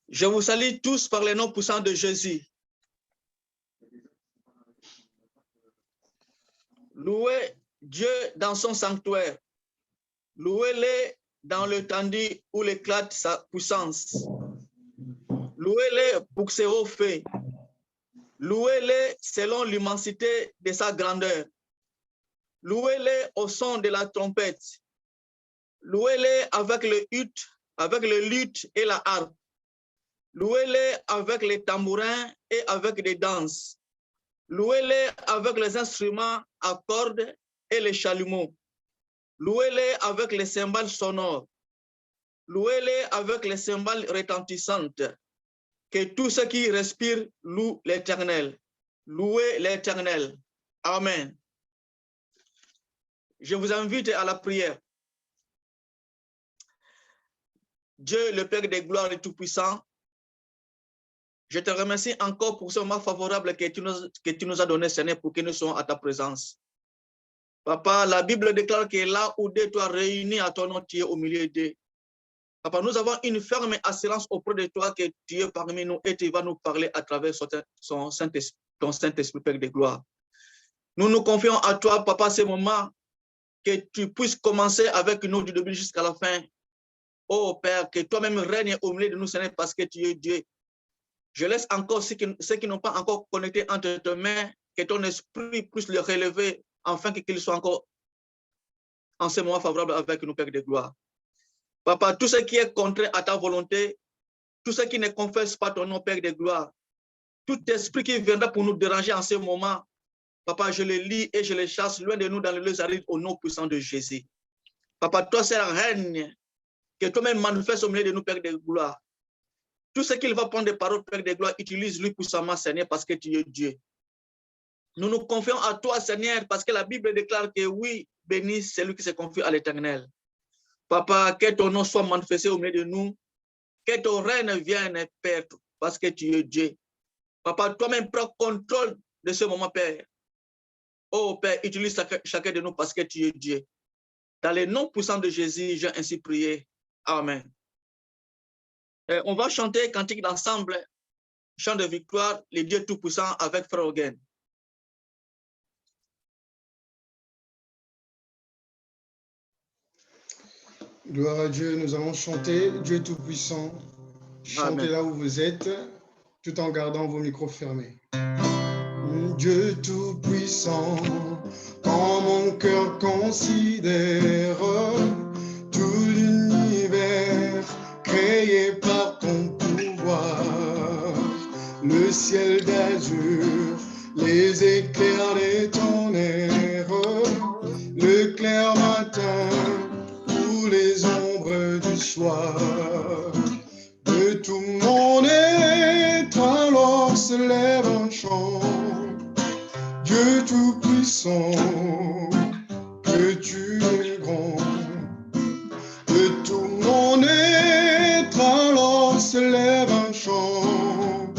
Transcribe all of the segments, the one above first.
Je vous salue tous par les noms puissants de Jésus. Louez Dieu dans son sanctuaire. Louez-le dans le tendu où éclate sa puissance. Louez-le pour ses hauts faits. Louez-le selon l'immensité de sa grandeur. Louez-le au son de la trompette. Louez-le avec le luth et la harpe. Louez-le avec les tambourins et avec des danses. Louez-le avec les instruments à cordes et les chalumeaux. Louez-le avec les cymbales sonores. Louez-le avec les cymbales retentissantes. Que tous ceux qui respirent louent l'Éternel. Louez l'Éternel. Amen. Je vous invite à la prière. Dieu, le Père des gloires et tout-puissant, je te remercie encore pour ce moment favorable que tu nous as donné, Seigneur, pour que nous soyons à ta présence. Papa, la Bible déclare que là où deux toi réunis à ton nom, tu es au milieu d'eux. Papa, nous avons une ferme assurance auprès de toi que tu es parmi nous et tu vas nous parler à travers ton Saint-Esprit, Père de gloire. Nous nous confions à toi, Papa, ce moment, que tu puisses commencer avec nous du début jusqu'à la fin. Oh Père, que toi-même règnes au milieu de nous, Seigneur, parce que tu es Dieu. Je laisse encore ceux qui n'ont pas encore connecté entre tes mains, que ton esprit puisse les relever, afin qu'ils soient encore en ce moment favorable avec nous, Père de gloire. Papa, tout ce qui est contraire à ta volonté, tout ce qui ne confesse pas ton nom, Père de gloire, tout esprit qui viendra pour nous déranger en ce moment, Papa, je le lis et je le chasse loin de nous dans le lieu aride au nom puissant de Jésus. Papa, toi, c'est la reine, que toi-même manifeste au milieu de nous, Père de gloire. Tout ce qu'il va prendre des paroles, Père de gloire, utilise-lui puissamment, Seigneur, parce que tu es Dieu. Nous nous confions à toi, Seigneur, parce que la Bible déclare que oui, béni celui qui se confie à l'Éternel. Papa, que ton nom soit manifesté au milieu de nous, que ton règne vienne, Père, parce que tu es Dieu. Papa, toi-même prends contrôle de ce moment, Père. Oh, Père, utilise chacun de nous parce que tu es Dieu. Dans le nom puissant de Jésus, j'ai ainsi prié. Amen. On va chanter cantique d'ensemble, chant de victoire, les dieux tout-puissants avec Frère Oguen. Gloire à Dieu, nous allons chanter Dieu tout-puissant. Chantez là où vous êtes, tout en gardant vos micros fermés. Dieu tout-puissant, quand mon cœur considère tout l'univers créé par ton pouvoir, le ciel d'azur, les éclairs des tonnerres, le clair matin, ou les ombres du soir. De tout mon être alors se lève un chant. Dieu tout-puissant, que tu es grand. De tout mon être alors se lève un chant.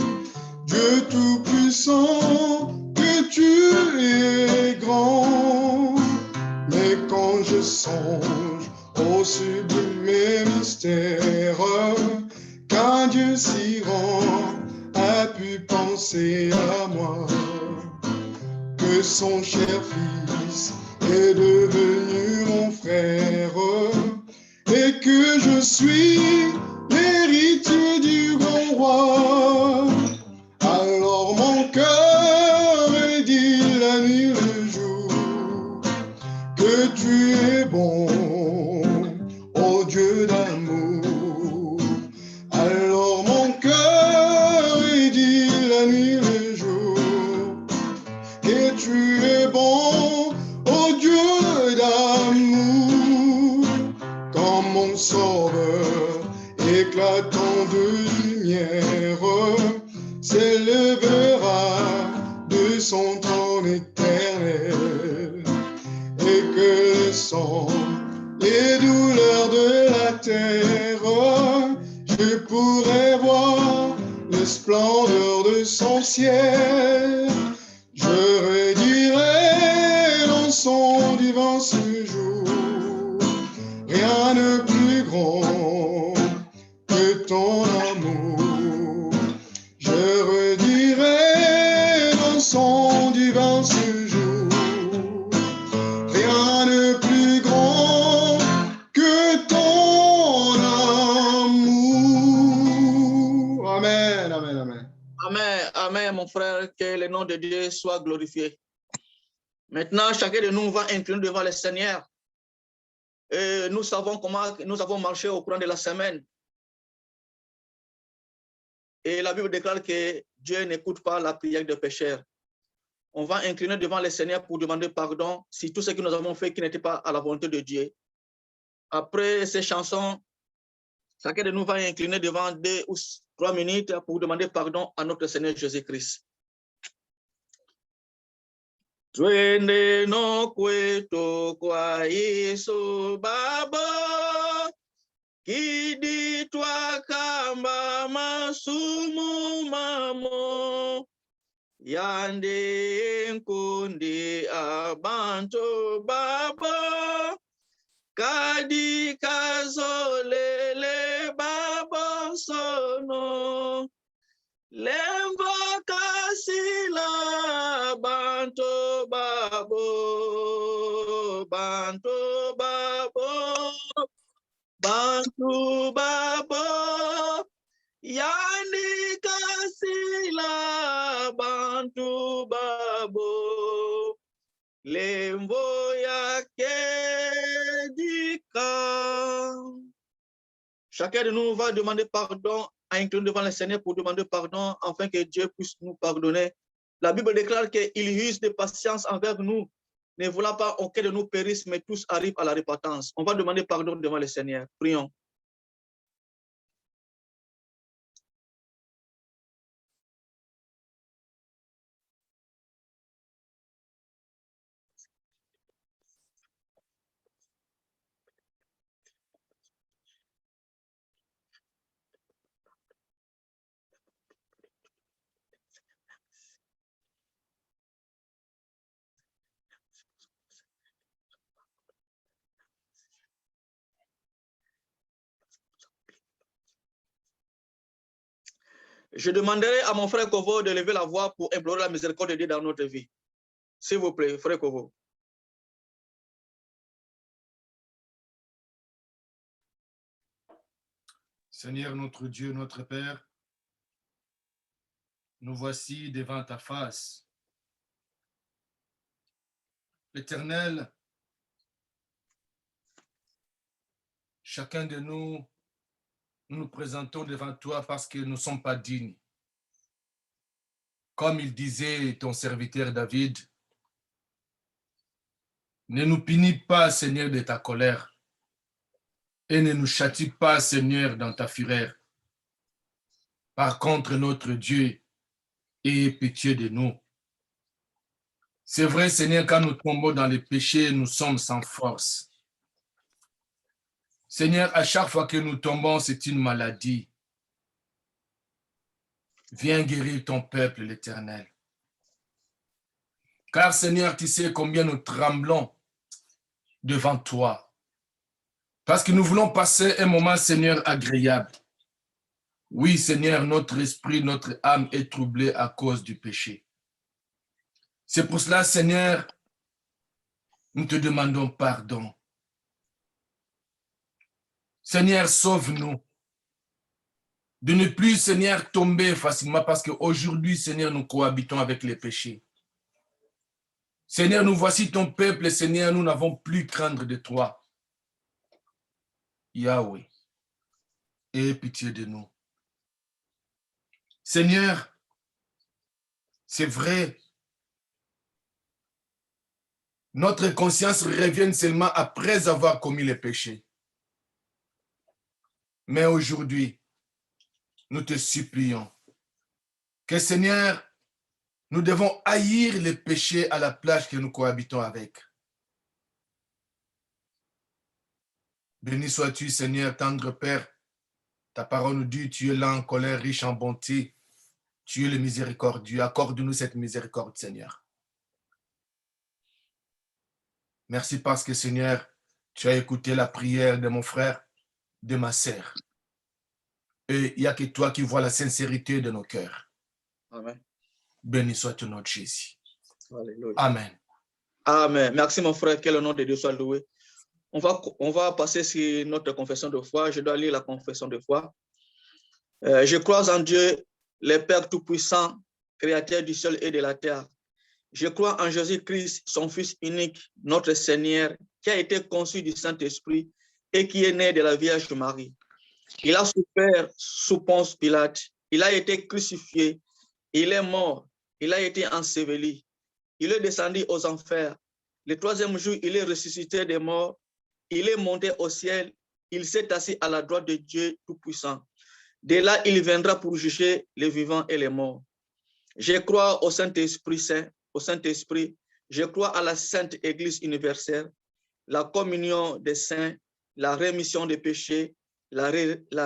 Dieu tout-puissant, que tu es grand. Mais quand je songe au sublime mystère qu'un Dieu si grand a pu penser à moi, que son cher fils est devenu mon frère et que je suis l'héritier du grand roi. Alors mon cœur me dit la nuit le jour que tu es bon, ô Dieu d'amour. Alors mon cœur me dit la nuit le jour que tu es bon, ô Dieu d'amour. Quand mon sauveur éclatant de lumière s'élèvera de son trône éternel, et que le sang, les douleurs de la terre, je pourrai voir la splendeur de son ciel. Je redirai dans son divin séjour, rien de plus grand que ton amour. mon frère, que le nom de Dieu soit glorifié. Maintenant, chacun de nous va incliner devant le Seigneur. Et nous savons comment nous avons marché au courant de la semaine. Et la Bible déclare que Dieu n'écoute pas la prière des pécheurs. On va incliner devant le Seigneur pour demander pardon si tout ce que nous avons fait qui n'était pas à la volonté de Dieu. Après ces chansons, chacun de nous va incliner devant 2 ou 3 minutes pour demander pardon à notre Seigneur Jésus-Christ. Twende no kwetu kwa Yesu Baba, kiditwa kamba masumu mamo, yande nkundi abantu Baba, kadi kazolele Baba sono, lemba kasila banto babo, banto babo, bantu babo, yani kasila bantu babo, lembo yake dika. Chacun de nous va demander pardon, à incliner devant le Seigneur pour demander pardon, afin que Dieu puisse nous pardonner. La Bible déclare qu'il use de patience envers nous, ne voulant pas aucun de nous périsse, mais tous arrivent à la repentance. On va demander pardon devant le Seigneur. Prions. Je demanderai à mon frère Kovo de lever la voix pour implorer la miséricorde de Dieu dans notre vie. S'il vous plaît, frère Kovo. Seigneur notre Dieu, notre Père, nous voici devant ta face. L'Éternel, chacun de nous, nous nous présentons devant toi parce que nous ne sommes pas dignes. Comme il disait ton serviteur David, ne nous punis pas, Seigneur, de ta colère et ne nous châtie pas, Seigneur, dans ta fureur. Par contre, notre Dieu, aie pitié de nous. C'est vrai, Seigneur, quand nous tombons dans les péchés, nous sommes sans force. Seigneur, à chaque fois que nous tombons, c'est une maladie. Viens guérir ton peuple, l'Éternel. Car, Seigneur, tu sais combien nous tremblons devant toi. Parce que nous voulons passer un moment, Seigneur, agréable. Oui, Seigneur, notre esprit, notre âme est troublée à cause du péché. C'est pour cela, Seigneur, nous te demandons pardon. Seigneur, sauve-nous de ne plus, Seigneur, tomber facilement parce qu'aujourd'hui, Seigneur, nous cohabitons avec les péchés. Seigneur, nous voici ton peuple, Seigneur, nous n'avons plus craindre de toi. Yahweh, aie pitié de nous. Seigneur, c'est vrai, notre conscience revient seulement après avoir commis les péchés. Mais aujourd'hui, nous te supplions que, Seigneur, nous devons haïr les péchés à la place que nous cohabitons avec. Béni sois-tu, Seigneur, tendre Père. Ta parole nous dit, tu es lent en colère, riche en bonté. Tu es le miséricordieux. Accorde-nous cette miséricorde, Seigneur. Merci parce que, Seigneur, tu as écouté la prière de mon frère, de ma sœur. Et il n'y a que toi qui vois la sincérité de nos cœurs. Amen. Béni soit ton nom, Jésus. Alléluia. Amen. Amen. Merci, mon frère. Que le nom de Dieu soit loué. On va passer sur notre confession de foi. Je dois lire la confession de foi. Je crois en Dieu, le Père Tout-Puissant, créateur du ciel et de la terre. Je crois en Jésus-Christ, son Fils unique, notre Seigneur, qui a été conçu du Saint-Esprit et qui est né de la Vierge Marie. Il a souffert sous Ponce Pilate, il a été crucifié, il est mort, il a été enseveli, il est descendu aux enfers. Le troisième jour, il est ressuscité des morts, il est monté au ciel, il s'est assis à la droite de Dieu Tout-Puissant. De là, il viendra pour juger les vivants et les morts. Je crois au Saint-Esprit Saint, au Saint-Esprit, je crois à la Sainte Église universelle, la communion des saints, la rémission des péchés, la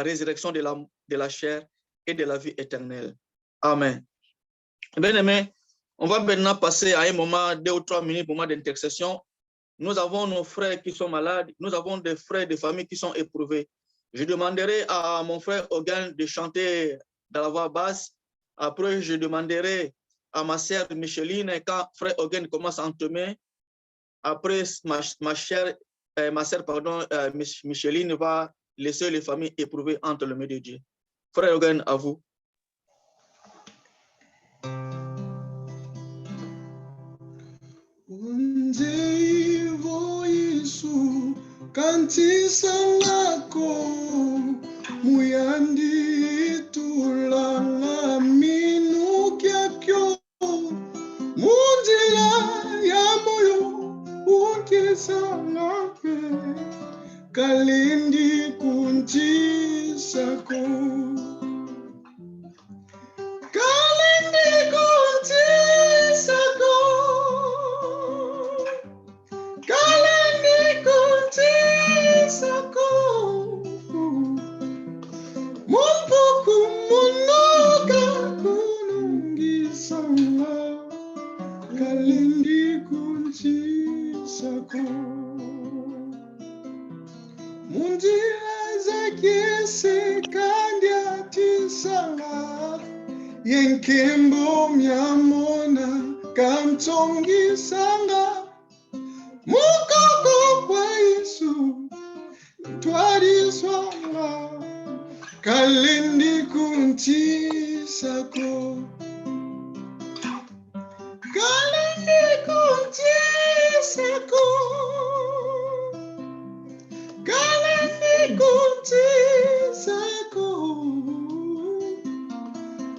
résurrection de la chair et de la vie éternelle. Amen. Bien-aimés, on va maintenant passer à un moment, 2 ou 3 minutes, moment d'intercession. Nous avons nos frères qui sont malades, nous avons des frères de famille qui sont éprouvés. Je demanderai à mon frère Hogan de chanter dans la voix basse. Après, je demanderai à ma sœur Micheline, quand frère Hogan commence à entonner. Après, ma sœur Micheline va laisser les familles éprouvées entre les mains de Dieu. Frère Hogan, à vous. Kanti sangako muyandi tulala minu kyakyo mundila ya moyo uke sangape kalindi kunti sako kalindi kunti sako kalindi kunti sako mumpuku munoka kunungi sanga kalindi kunti sako mundira zake sekandia tisanga yenkembo myamona kamtongi sanga mukoko kwa Yesu twari swanga kalindi kunti sako kalindi kunti sako kalindi kunti sako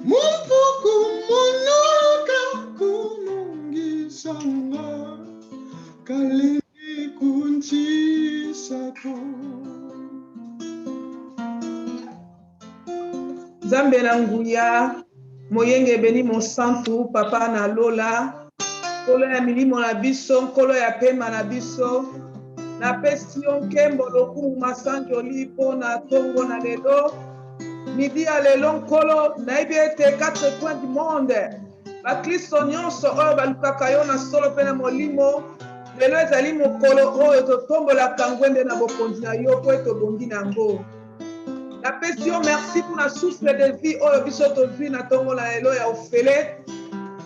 mumpuku munoka kunungi sanga kalindi kunti sako. Nzambe na nguya moyenge beni mosantu papa na lola kolo ya milimo na biso kolo ya pema na biso na pesi yo nkembo lokumu masanjo lipo na tongo na lelo midi ya lelo nkolo nayebi ete 4 coins du monde bakristo nyonso oyo balukaka yo na solo mpe na molimo lelo ezali mokolo oyo totombolaka ngwende na bokonzi na yo po etobongi na yango napesi yo merci pour la souffle de vie oyo biso tozwi na ntongo na lelo ya ofele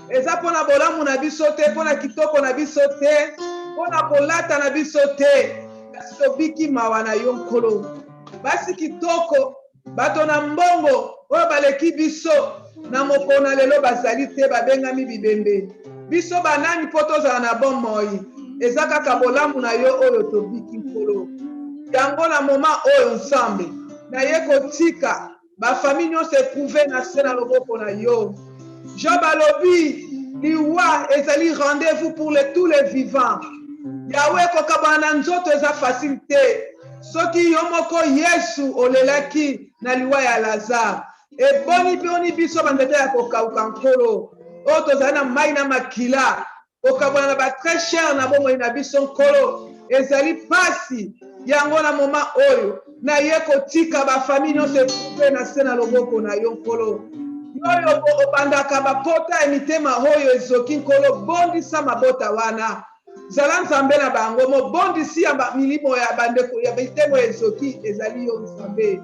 eza mpo na bolamu na biso te mpo na kitoko na biso te mpo na kolata na biso te kasi tobiki mawa na yo nkolo basi kitoko bato na mbongo oyo baleki biso na mokolo na lelo bazali te babengami bibembe biso banani mpo tozala na bomoi eza kaka bolamu na yo oyo tobiki nkolo yango na moma oyo nsambe na ye kotika bafamille nyonso eprouve na se na loboko na yo Job alobi liwa ezali rendez-vous pour tous les vivants yawe kokabana na nzoto eza facile te soki yo moko Yesu olelaki na liwa ya Lazare eboni mpe oni biso banzete ya kokauka nkolo oyo tozali na mai na makila kokabana na batrés cher na bomoi na biso nkolo ezali pasi yango na moma oyo na ye kotika bafamille nyonso eprouve na se na loboko na yo nkolo yoyo obandaka bapota ya mitema oyo ezoki nkolo bondisa mabota wana zala nzambe na bango mobondisi ya milimo ya bandeko ya mitema ezoki ezali yo nzambe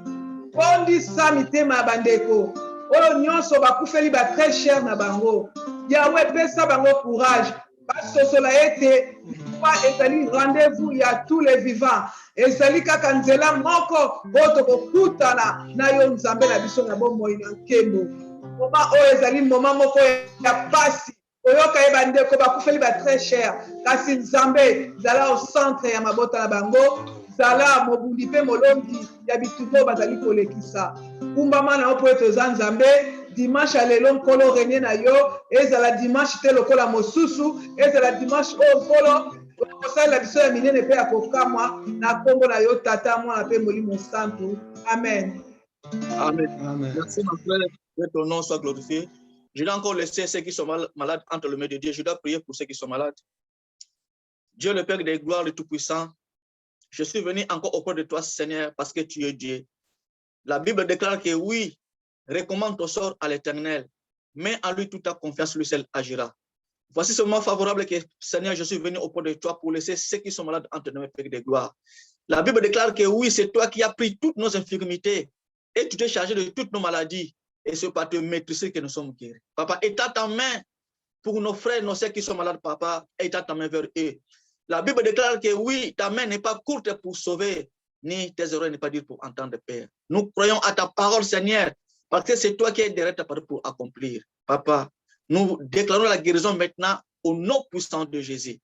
bondisa mitema ya bandeko oyo nyonso bakufeli batrés cher na bango yawe pesa bango courage basosola ete ezali rendez-vous ya tous les vivants ezali kaka nzela moko oyo tokokutana na yo nzambe na biso na bomoi na nkembo Moment oyo ezali moment moko ya pasi. Oyoka ye bandeko bakufeli ba très cher. Kasi Nzambe zala au centre ya mabota na bango. Zala mobundi pe molongi ya bituto bazali kolekisa. Kumbama na opo etoza Nzambe. Dimanche à lelo nkolo renie na yo. Ezala dimanche te lokola mosusu. Ezala dimanche oyo nkolo. Osalela biso ya minene pe ya kokamwa. Na kombo na yo tata mwana pe molimo santu. Amen. Amen. Amen. Merci, mon frère. Que ton nom soit glorifié. Je dois encore laisser ceux qui sont malades entre les mains de Dieu. Je dois prier pour ceux qui sont malades. Dieu, le Père des gloires, le Tout-Puissant, je suis venu encore auprès de toi, Seigneur, parce que tu es Dieu. La Bible déclare que oui, recommande ton sort à l'Éternel, mais en lui toute ta confiance, lui seul agira. Voici ce moment favorable que, Seigneur, je suis venu auprès de toi pour laisser ceux qui sont malades entre les mains, Père des gloires. La Bible déclare que oui, c'est toi qui as pris toutes nos infirmités et tu t'es chargé de toutes nos maladies. Et c'est par te maîtriser que nous sommes guéris. Papa, étends ta main pour nos frères, nos sœurs qui sont malades, papa, étends ta main vers eux. La Bible déclare que oui, ta main n'est pas courte pour sauver, ni tes oreilles n'est pas dire pour entendre, Père. Nous croyons à ta parole, Seigneur, parce que c'est toi qui es derrière ta parole pour accomplir. Papa, nous déclarons la guérison maintenant au nom puissant de Jésus.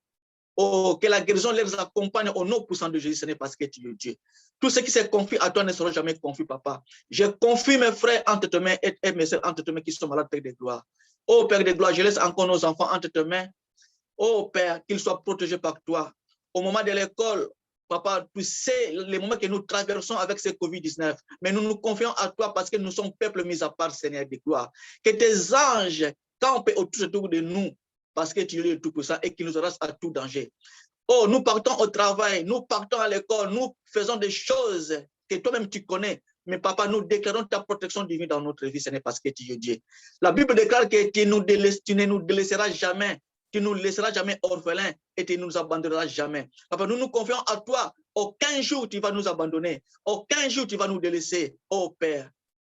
Oh, que la guérison les accompagne au nom puissant de Jésus, ce n'est parce que tu es Dieu. Tout ce qui se confie à toi ne sera jamais confié, papa. Je confie mes frères entre tes mains et mes soeurs entre tes mains qui sont malades, Père de gloire. Oh, Père de gloire, je laisse encore nos enfants entre tes mains. Oh, Père, qu'ils soient protégés par toi. Au moment de l'école, papa, tu sais les moments que nous traversons avec ce Covid-19, mais nous nous confions à toi parce que nous sommes peuple mis à part, Seigneur de gloire. Que tes anges campent autour de nous, parce que tu es le Tout-Puissant et qu'il nous arrache à tout danger. Oh, nous partons au travail, nous partons à l'école, nous faisons des choses que toi-même tu connais. Mais papa, nous déclarons ta protection divine dans notre vie, ce n'est parce que tu es Dieu. La Bible déclare que tu ne nous délaisseras jamais, tu ne nous laisseras jamais orphelins et tu ne nous abandonneras jamais. Papa, nous nous confions à toi. Aucun jour tu vas nous abandonner, aucun jour tu vas nous délaisser. Oh Père,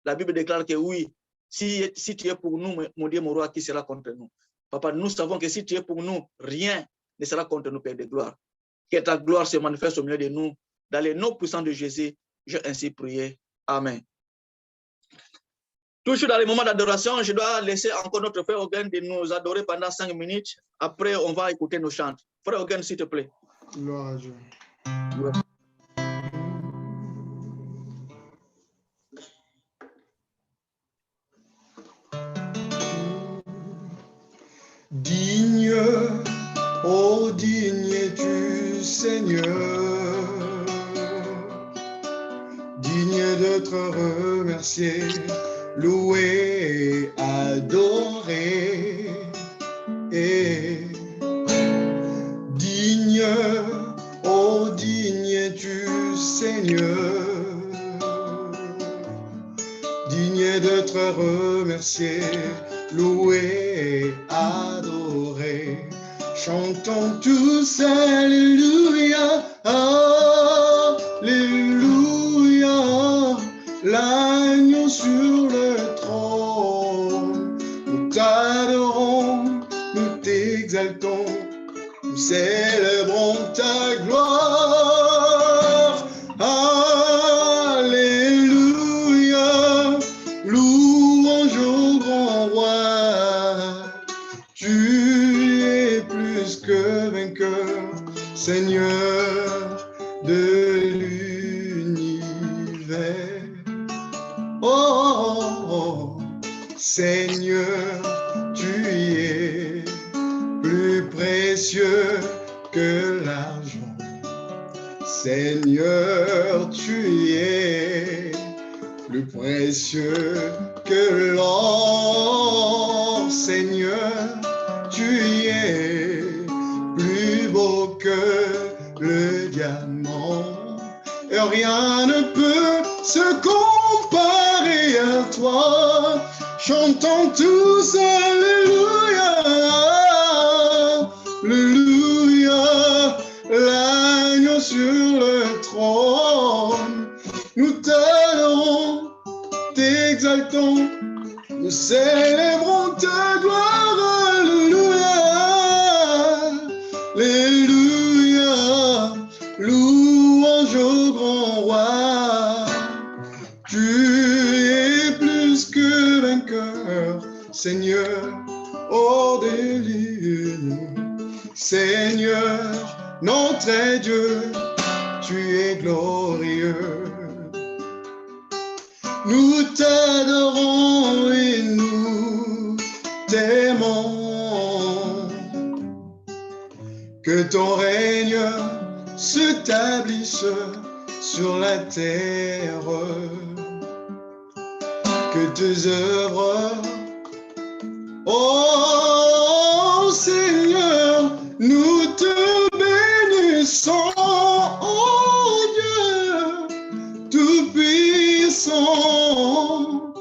la Bible déclare que oui, si tu es pour nous, mon Dieu, mon roi, qui sera contre nous? Papa, nous savons que si tu es pour nous, rien ne sera contre nous, Père de gloire. Que ta gloire se manifeste au milieu de nous. Dans les noms puissants de Jésus, j'ai ainsi prié. Amen. Toujours dans les moments d'adoration, je dois laisser encore notre frère Ogen de nous adorer pendant 5 minutes. Après, on va écouter nos chants. Frère Ogen, s'il te plaît. Gloire à Dieu. Digne, oh digne es-tu, Seigneur, digne d'être remercié, loué, adoré, et digne, oh digne es-tu, Seigneur, digne d'être remercié, loué, adoré. Chantons tous Alléluia, Alléluia, l'agneau sur le trône. Nous t'adorons, nous t'exaltons, nous célébrons ta gloire. Alléluia, louange au grand roi. Tu es plus que vainqueur, Seigneur de l'univers. Oh, oh, Seigneur, tu es plus précieux que l'argent. Seigneur, tu es plus précieux que l'or. Seigneur, tu es plus beau que le diamant. Et rien ne peut se comparer à toi. Chantons tous Alléluia, Alléluia, l'agneau sur le trône. Nous t'adorons, t'exaltons, nous célébrons ta gloire. Alléluia, Alléluia, louange au grand roi. Tu es plus que vainqueur, Seigneur, hors des lignes. Seigneur, notre Dieu, tu es glorieux. Nous t'adorons et nous t'aimons. Que ton règne s'établisse sur la terre. Que tes œuvres, oh Seigneur, nous te bénissons, oh Dieu Tout-Puissant.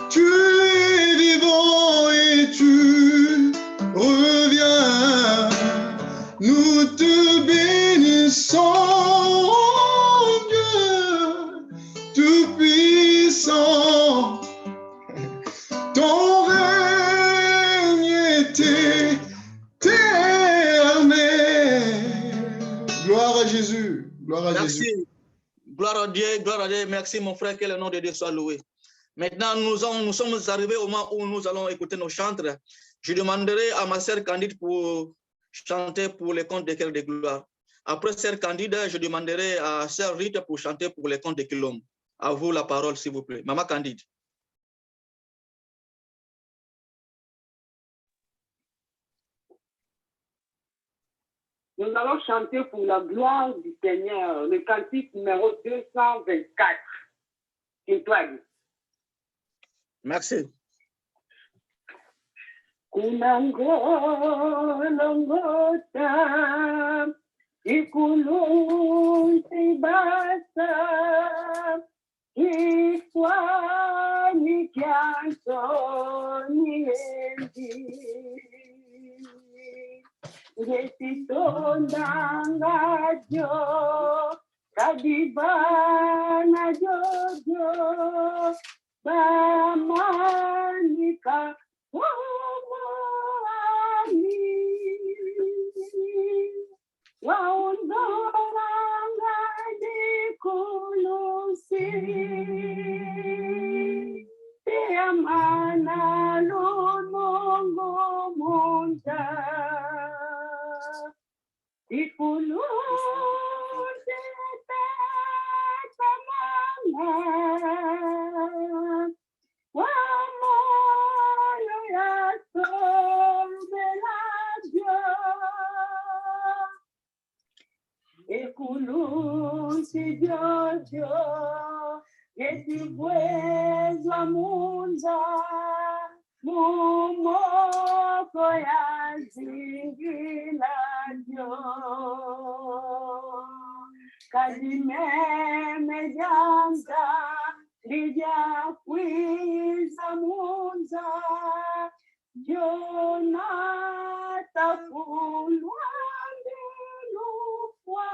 Tu es vivant et tu reviens. Nous te bénissons, oh Dieu Tout-Puissant. Ton règne est éternel. Gloire à Jésus. Gloire à Merci. Jésus. Gloire à Dieu, gloire à Dieu. Merci mon frère, que le nom de Dieu soit loué. Maintenant, nous sommes arrivés au moment où nous allons écouter nos chantres. Je demanderai à ma sœur Candide pour chanter pour les contes des cœurs de gloire. Après sœur Candide, je demanderai à sœur Rita pour chanter pour les contes de Kilom. À vous la parole, s'il vous plaît. Maman Candide. Nous allons chanter pour la gloire du Seigneur, le cantique numéro 224. C'est toi, Guy. Merci. Kunangolongota, ikulunti basa, iswani kianto ni endi. Gesitondanga jo, kadibana jojo, bamanika wamani, waundoranga dikulusi, tiamana lunongo monta. Ikulu tamana wamoyo yaso belajo ikulu si jojo yesibwezwa munza mumoko yazingila Kadimeme janda lija kwiza munza Jonata fulwande lufwa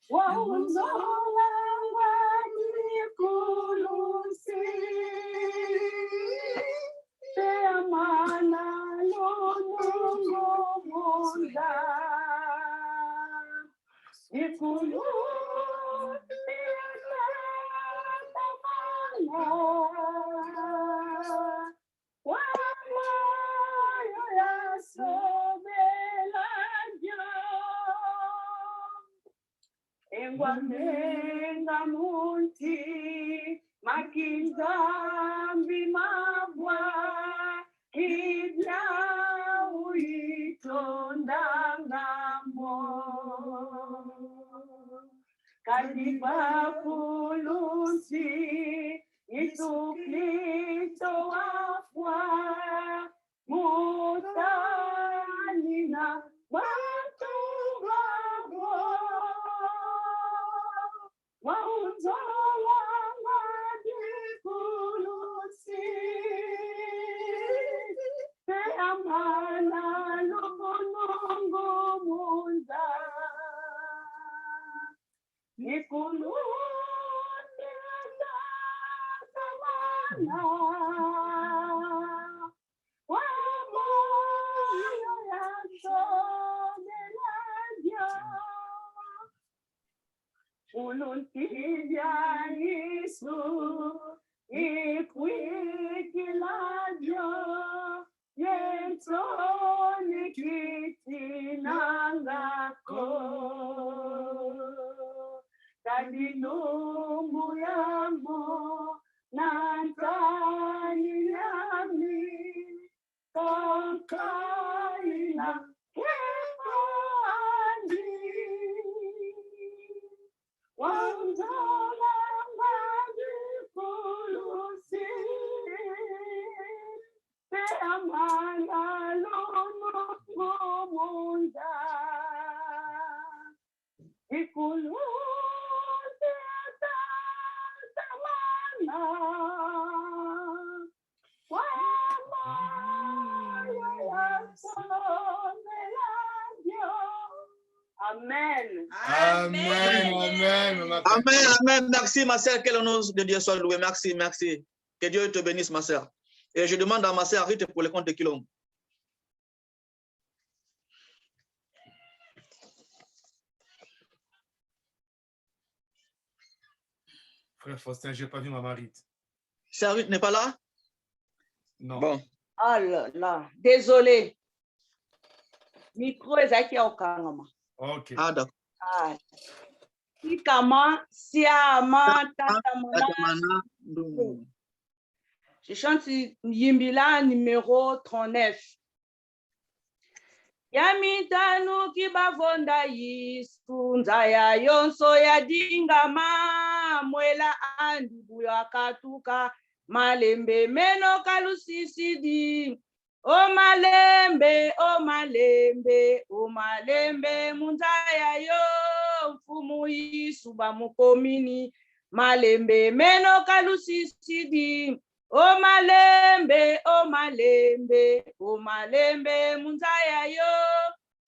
waunzola ngani kulusi te amana lonongo monda ikulu tamana wamayo yasobelajo engwamenga munti makizambi mabwa kidya uitondangamo kadibakulusi Yesu-Kristo wafwa mutanina watu wabo waunzola madikulusi te amana lomonongo munda ikulu tamana wamoyo yasobelajo uluntilya Yesu ikwi Kakaina kefandi wanzala majikulusi te amana lono munda ikulusi tamana Amen. Amen, amen. Amen, amen. Merci, ma sœur. Que le nom de Dieu soit loué. Merci, merci. Que Dieu te bénisse, ma sœur. Et je demande à ma sœur Rite pour le compte de Kilom. Frère Faustin, je n'ai pas vu ma Rite. Sœur Rite n'est pas là? Non. Bon. Ah là là, désolé. Micro est au Kangama. Ok. Ah, d'accord. Ah. Sikama, Siama, Tatamana. Je chante Yimbila numéro 39. Yamitanu kibavonda yisunza ya yonso ya dingama mwela andibu ya katuka malembe meno kalusisidi o malembe o malembe o malembe munzaya yo mfumu yisuba mukomini malembe meno kalusisidi o malembe o malembe o malembe munzaya yo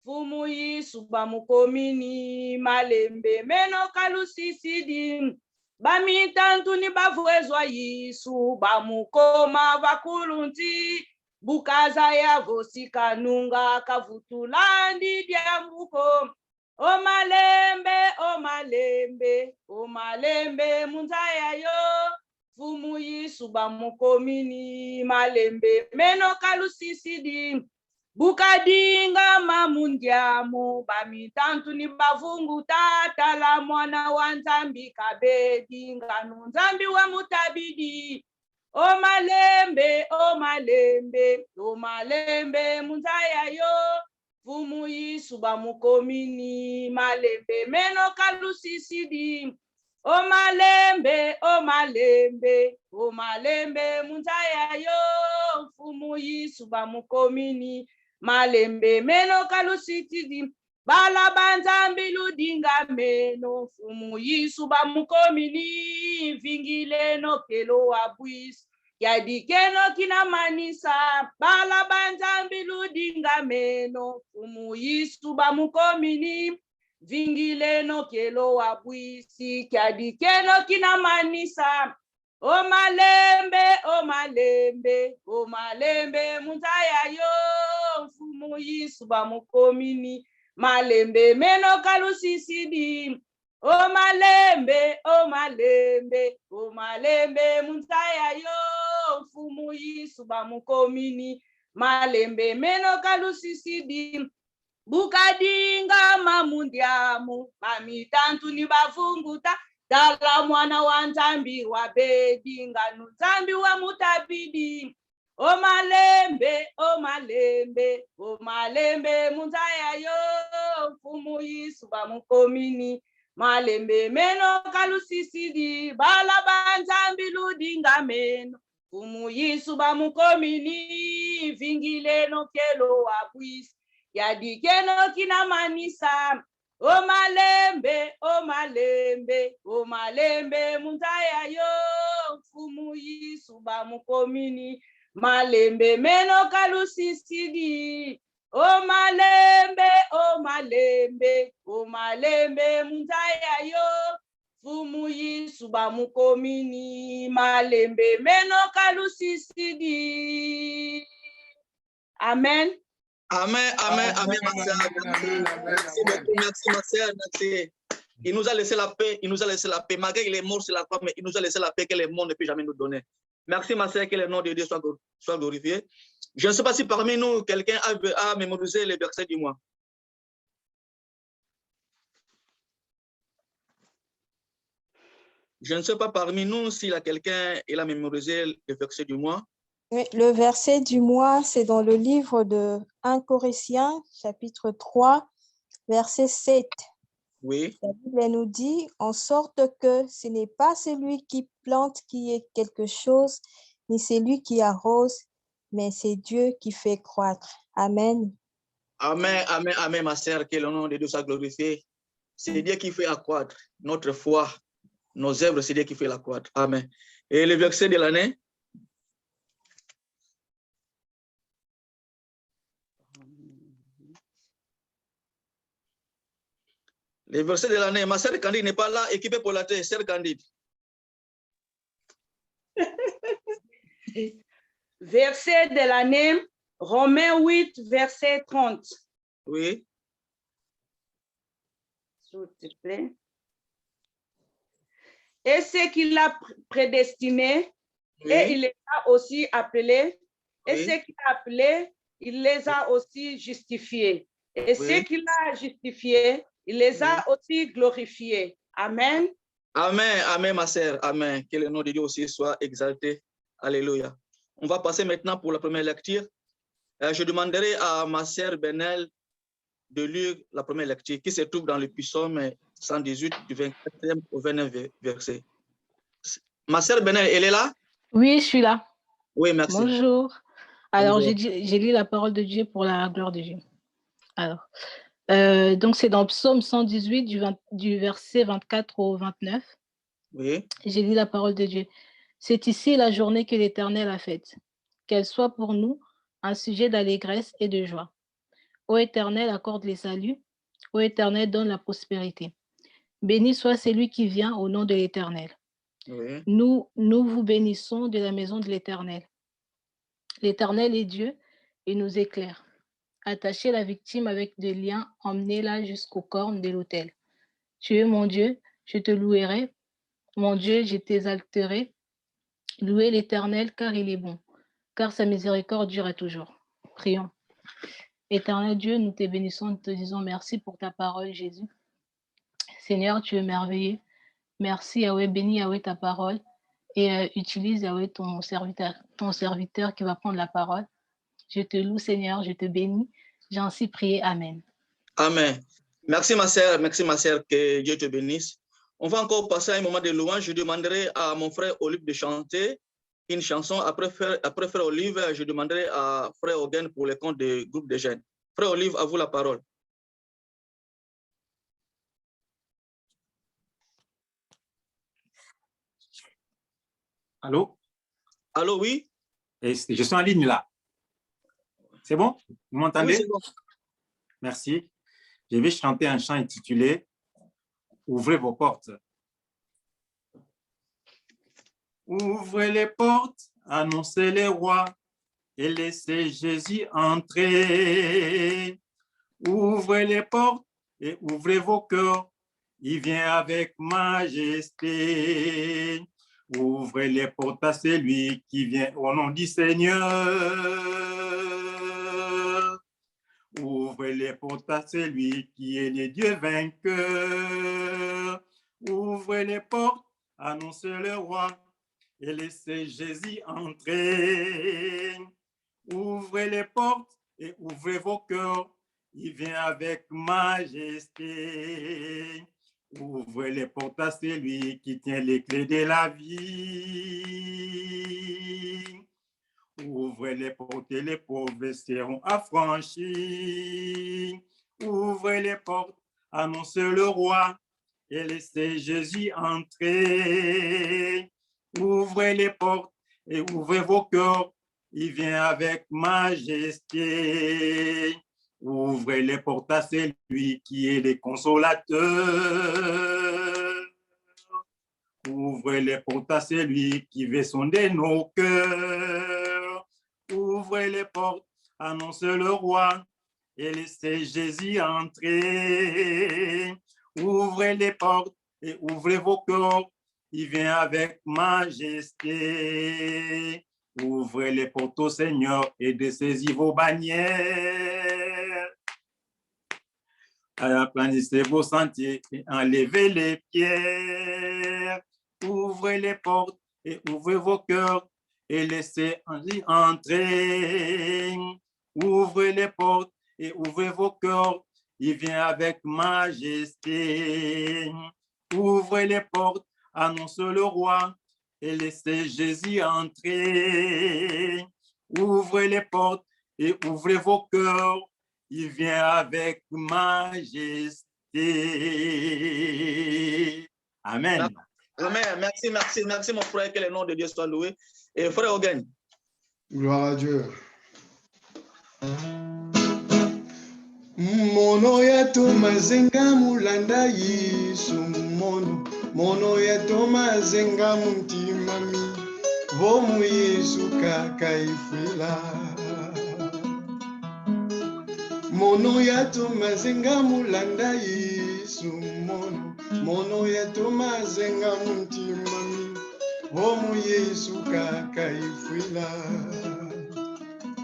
fumu yisuba mukomini malembe meno kalusisidi bamitantu ni bavwezwa yisu bamukoma vakulunti bukaza yavo sikanunga kavutulandi dyambuko o malembe o malembe o malembe munzaya yo fumu yisuba mukomini malembe meno kalusisidi bukadinga mamundiamu bamitantu ni bavungu tata la mwana wa nzambi kabedinga nzambi wa mutabidi o malembe o malembe o malembe munzaya yo fumu yisuba mukomini malembe meno kalusisidi o malembe o malembe o malembe munzaya yo fumu yisuba mukomini malembe meno kalusitidi bala banzambi ludinga meno fumu yisuba mukomini vingile no kelo wabwis yadikeno kina manisa bala banzambi ludinga meno fumu yisuba mukomini vingile no kelo wabwisi kyadikeno kina manisa o malembe o malembe o malembe munzaya yo mfumu yisuba mukomini malembe meno kalusisidi o malembe o malembe o malembe munzaya yo mfumu yisuba mukomini malembe meno kalusisidi bukadinga mamundiamu mamitantu ni bavunguta dala mwana wa nzambi wa bedinga nzambi wa mutabidi o malembe o malembe o malembe munzaya yo mfumu yisuba mukomini malembe meno kalusisidi bala banzambi ludinga meno mfumu yisuba mukomini vingile no kelo wabwisi yadikeno kina manisa o malembe o malembe o malembe munzaya yo mfumu yisuba mukomini malembe meno kalusisidi o malembe o malembe o malembe munzaya yo mfumu yisuba mukomini malembe meno kalusisidi. Amen. Amen, amen, amen, ma sœur. Merci beaucoup, merci, ma sœur, merci. Il nous a laissé la paix, il nous a laissé la paix. Malgré qu'il est mort sur la croix, mais il nous a laissé la paix que le monde ne peut jamais nous donner. Merci, ma sœur, que le nom de Dieu soit glorifié. Je ne sais pas si parmi nous, quelqu'un a mémorisé les versets du mois. Je ne sais pas parmi nous s'il y a quelqu'un qui a mémorisé les versets du mois. Oui, le verset du mois, c'est dans le livre de 1 Corinthiens, chapitre 3, verset 7. Oui. La Bible elle nous dit, en sorte que ce n'est pas celui qui plante qui est quelque chose, ni celui qui arrose, mais c'est Dieu qui fait croître. Amen. Amen, amen, amen, ma sœur, que le nom de Dieu soit glorifié. C'est Dieu qui fait accroître notre foi, nos œuvres, c'est Dieu qui fait l'accroître. Amen. Et le verset de l'année? Le verset de l'année, ma sœur Candide n'est pas là, équipée pour la terre, sœur Candide. Verset de l'année, Romains 8, verset 30. Oui. S'il te plaît. Et ce qu'il a prédestiné, Oui. et il les a aussi appelés. Et Oui. ce qu'il a appelés, il les a aussi justifiés. Et Oui. ce qu'il a justifiés, il les a aussi glorifiés. Amen. Amen, amen, ma sœur, amen. Que le nom de Dieu aussi soit exalté. Alléluia. On va passer maintenant pour la première lecture. Je demanderai à ma sœur Benel de lire la première lecture qui se trouve dans le psaume 118 du 24e au 29e verset. Ma sœur Benel, elle est là? Oui, je suis là. Oui, merci. Bonjour. Alors, Bonjour. j'ai lu la parole de Dieu pour la gloire de Dieu. Alors, donc c'est dans Psaume 118 du verset 24 au 29. Oui. J'ai lu la parole de Dieu. C'est ici la journée que l'Éternel a faite. Qu'elle soit pour nous un sujet d'allégresse et de joie. Ô Éternel, accorde les saluts. Ô Éternel, donne la prospérité. Béni soit celui qui vient au nom de l'Éternel. Oui. Nous vous bénissons de la maison de l'Éternel. L'Éternel est Dieu et nous éclaire. Attachez la victime avec des liens, emmenez-la jusqu'aux cornes de l'autel. Tu es mon Dieu, je te louerai. Mon Dieu, je t'exalterai. Louez l'Éternel car il est bon, car sa miséricorde dure à toujours. Prions. Éternel Dieu, nous te bénissons, nous te disons merci pour ta parole, Jésus. Seigneur, tu es merveilleux. Merci, Yahweh, bénis Yahweh ta parole et utilise Yahweh ton serviteur qui va prendre la parole. Je te loue, Seigneur, je te bénis. J'ai ainsi prié. Amen. Amen. Merci ma sœur, que Dieu te bénisse. On va encore passer à un moment de louange. Je demanderai à mon frère Olive de chanter une chanson. Après frère Olive, je demanderai à frère Hogan pour le compte du groupe de jeunes. Frère Olive, à vous la parole. Allô? Allô, oui? Je suis en ligne là. C'est bon? Vous m'entendez? Oui, c'est bon. Merci. Je vais chanter un chant intitulé « Ouvrez vos portes ». Ouvrez les portes, annoncez les rois et laissez Jésus entrer. Ouvrez les portes et ouvrez vos cœurs, il vient avec majesté. Ouvrez les portes à celui qui vient au nom du Seigneur. Ouvrez les portes à celui qui est le Dieu vainqueur. Ouvrez les portes, annoncez le roi et laissez Jésus entrer. Ouvrez les portes et ouvrez vos cœurs, il vient avec majesté. Ouvrez les portes à celui qui tient les clés de la vie. Ouvrez les portes et les pauvres seront affranchis. Ouvrez les portes, annoncez le roi et laissez Jésus entrer. Ouvrez les portes et ouvrez vos cœurs, il vient avec majesté. Ouvrez les portes à celui qui est le consolateur. Ouvrez les portes à celui qui veut sonder nos cœurs. Ouvrez les portes, annoncez le roi et laissez Jésus entrer. Ouvrez les portes et ouvrez vos cœurs, il vient avec majesté. Ouvrez les portes au Seigneur et dessaisissez vos bannières. Aplanissez vos sentiers et enlevez les pierres. Ouvrez les portes et ouvrez vos cœurs et laissez entrer. Ouvrez les portes et ouvrez vos cœurs. Il vient avec majesté. Ouvrez les portes, annonce le roi et laissez Jésus entrer. Ouvrez les portes et ouvrez vos cœurs. Il vient avec majesté. Amen. Amen. Merci mon frère, que le nom de Dieu soit loué. Et frère Ogen. Gloire à Dieu. Mono ya tomazenga mulanda Yesu mono ya tomazenga muntimami vomu Yesu kaka ifila mono ya tomazenga mulanda Yesu mono ya tomazenga muntimami vomu Yesu kaka ifila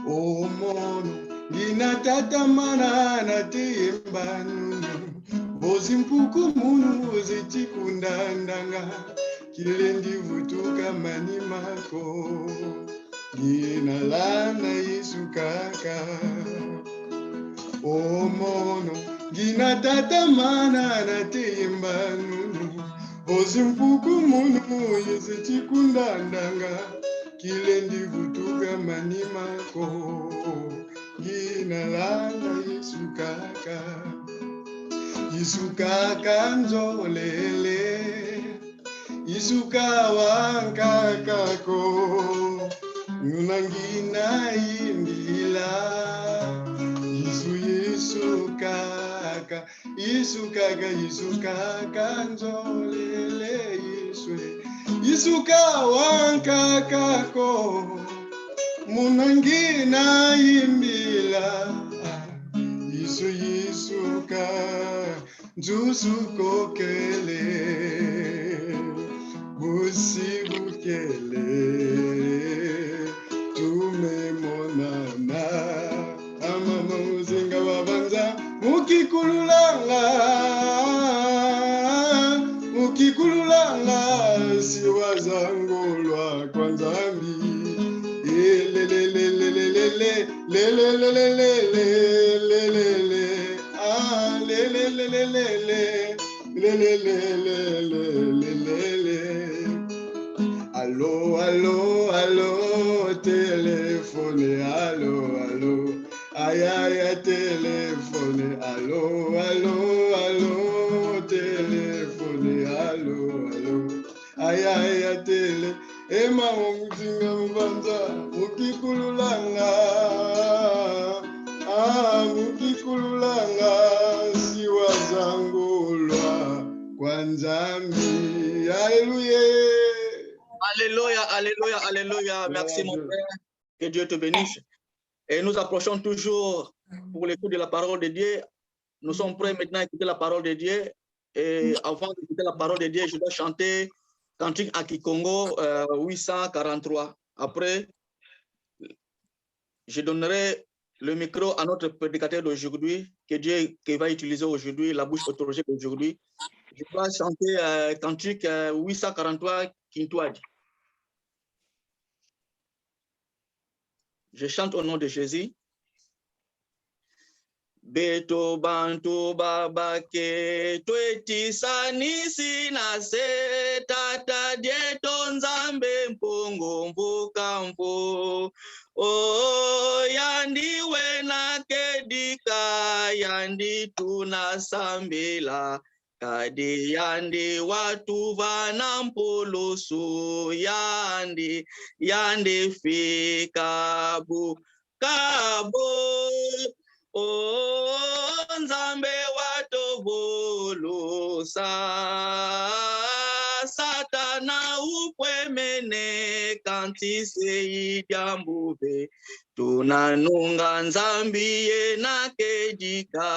o mono Gina tata mana na tiemba nunu Bozi mpuku munu bozi tikundandanga Kilendi vutuka mani mako Gina lana Yesu kaka O mono Gina tata mana na tiemba nunu Bozi mpuku munu bozi tikundandanga Kilendi vutuka mani mako Gina lana Yesu kaka nzolele Yesu kawankakako Nunangina indila Yesu kaka nzolele Yesu kawankakako Munangina imbila Yesu ka Nzusu kokele Busi bukele Tume monana Amama uzinga wabanza Mukikululanga Siwazangolwa kwanzambi Allo, téléphone, allo, aïe, téléphone, allo, téléphone, allo, aïe, télé, Ema mzinga mbanza, mukikululanga, mukikululanga, siwazangolwa, kwanzambi, alléluia. Alléluia. Merci mon frère. Que Dieu te bénisse. Et nous approchons toujours pour l'écoute de la parole de Dieu. Nous sommes prêts maintenant à écouter la parole de Dieu. Et avant d'écouter la parole de Dieu, je dois chanter Cantique à Kikongo 843. Après, je donnerai le micro à notre prédicateur d'aujourd'hui, que Dieu va utiliser aujourd'hui, la bouche autorisée d'aujourd'hui. Je dois chanter Cantique 843 Kintouadi. Je chante au nom de Jésus. Beto bantu babake tweti sanisi na se tata dieto nzambe mpongo mvuka mvu o yandiwe na kedika yandi tunasambila kadi yandi watu vana mpolosu yandi fikabu kabo O nzambe watovolosa satana upwemene kantise idyambuve tunanunga nzambiye na kedika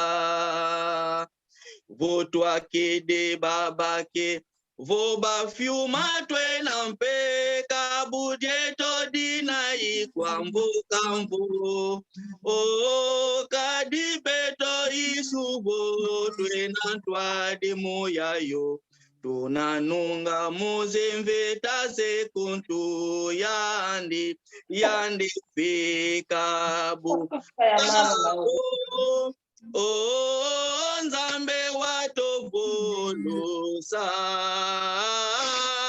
votwakede babake voba fiuma twena mpeka budjeto dina ikwamvukamvu o kadibeto isubo twena twadi moyayo tunanunga muzimve taze kuntu yandi fikabu o nzambe watovolosa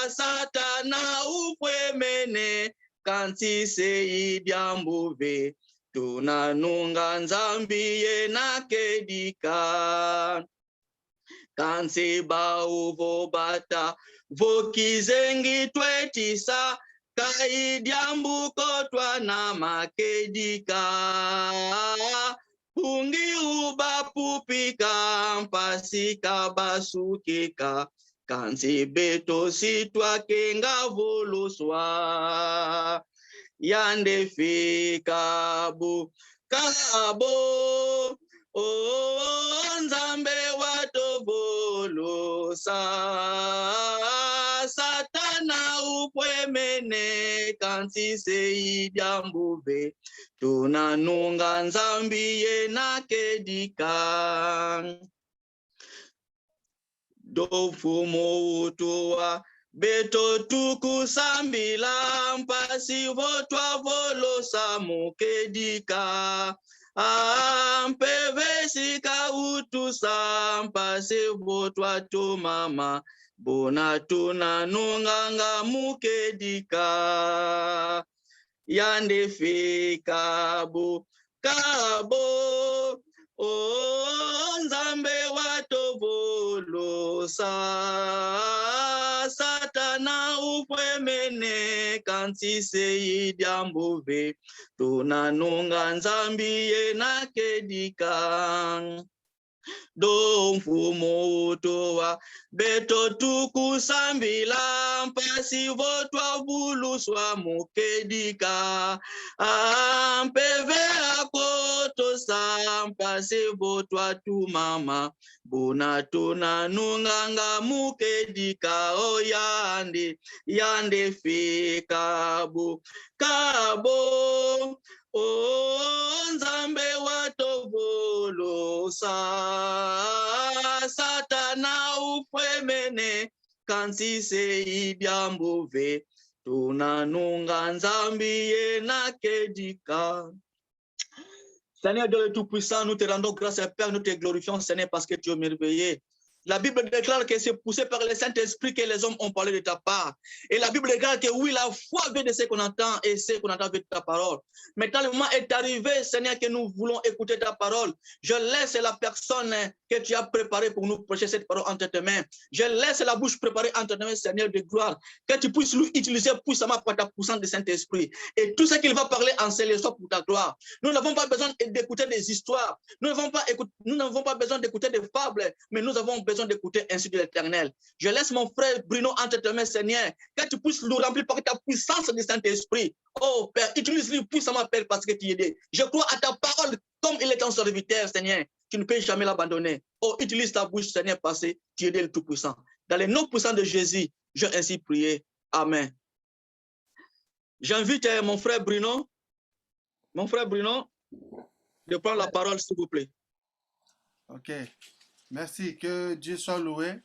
satana upwemene kansise idyambuve tunanunga nzambiye nakedika kansi bauvo bata vokizengi twetisa kaidyambuko twana makedika pungi uba pupika mpasika basukika kansi beto sitwa kenga voluswa yande fikabu kabo o nzambe watovolosa satana upwemene kansise idyambuve tunanunga nzambiye nakedika dofumo utuwa beto tukusambila mpasi votwa volosa mukedika ampevesika utusa mpasi votwa tumama bona tunanunganga mukedika yande fikabu kabo o nzambe watovolosa satana upwemene kansise idyambuve tunanunga nzambiye nakedika do mfumo utowa beto tukusambila mpasi votwa vuluswa mukedika ampeve akotosa mpasi votwa tumama bona tunanunganga mukedika o yande fikabu kabo o nzambe watovolosa satana upwemene kansise idyambuve tunanunga nzambiye nakedika. Seigneur Dieu le Tout-Puissant, nous te rendons grâce et Père, nous te glorifions Seigneur parce que tu es merveilleux. La Bible déclare que c'est poussé par le Saint-Esprit que les hommes ont parlé de ta part. Et la Bible déclare que oui, la foi vient de ce qu'on entend et ce qu'on entend de ta parole. Maintenant, le moment est arrivé, Seigneur, que nous voulons écouter ta parole. Je laisse la personne que tu as préparée pour nous prêcher cette parole entre tes mains. Je laisse la bouche préparée entre tes mains, Seigneur de gloire. Que tu puisses l'utiliser puissamment par ta puissance de Saint-Esprit. Et tout ce qu'il va parler en ce soit pour ta gloire. Nous n'avons pas besoin d'écouter des histoires. Nous n'avons pas besoin d'écouter des fables, mais nous avons besoin d'écouter ainsi de l'Éternel. Je laisse mon frère Bruno entre tes mains, Seigneur, que tu puisses nous remplir par ta puissance du Saint-Esprit. Oh Père, utilise-le puissamment, Père, parce que tu es aidé. Je crois à ta parole comme il est ton serviteur, Seigneur. Tu ne peux jamais l'abandonner. Oh, utilise ta bouche, Seigneur, parce que tu es le Tout-Puissant. Dans le nom puissant de Jésus, j'ai ainsi prié. Amen. J'invite mon frère Bruno, de prendre la parole, s'il vous plaît. Ok. Merci, que Dieu soit loué.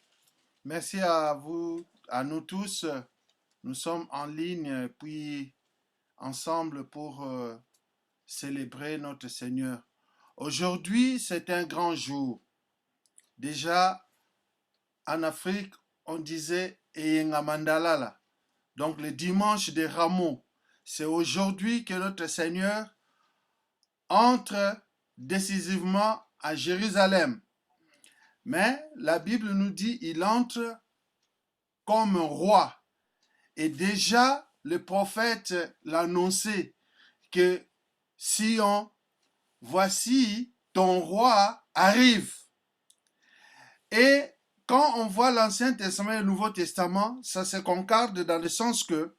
Merci à vous, à nous tous. Nous sommes en ligne, puis ensemble pour célébrer notre Seigneur. Aujourd'hui, c'est un grand jour. Déjà, en Afrique, on disait Eyengamandalala. Donc, le dimanche des Rameaux. C'est aujourd'hui que notre Seigneur entre décisivement à Jérusalem. Mais la Bible nous dit il entre comme un roi. Et déjà, le prophète l'annonçait que Sion, voici ton roi arrive. Et quand on voit l'Ancien Testament et le Nouveau Testament, ça se concorde dans le sens que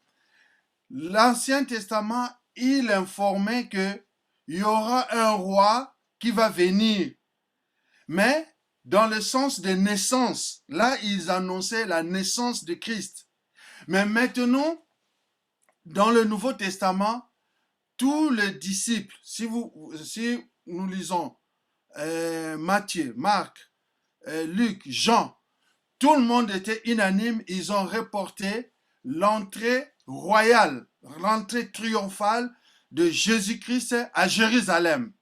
l'Ancien Testament, il informait qu'il y aura un roi qui va venir. Mais dans le sens de naissance, là, ils annonçaient la naissance de Christ. Mais maintenant, dans le Nouveau Testament, tous les disciples, si nous lisons Matthieu, Marc, Luc, Jean, tout le monde était unanime, ils ont reporté l'entrée royale, l'entrée triomphale de Jésus-Christ à Jérusalem.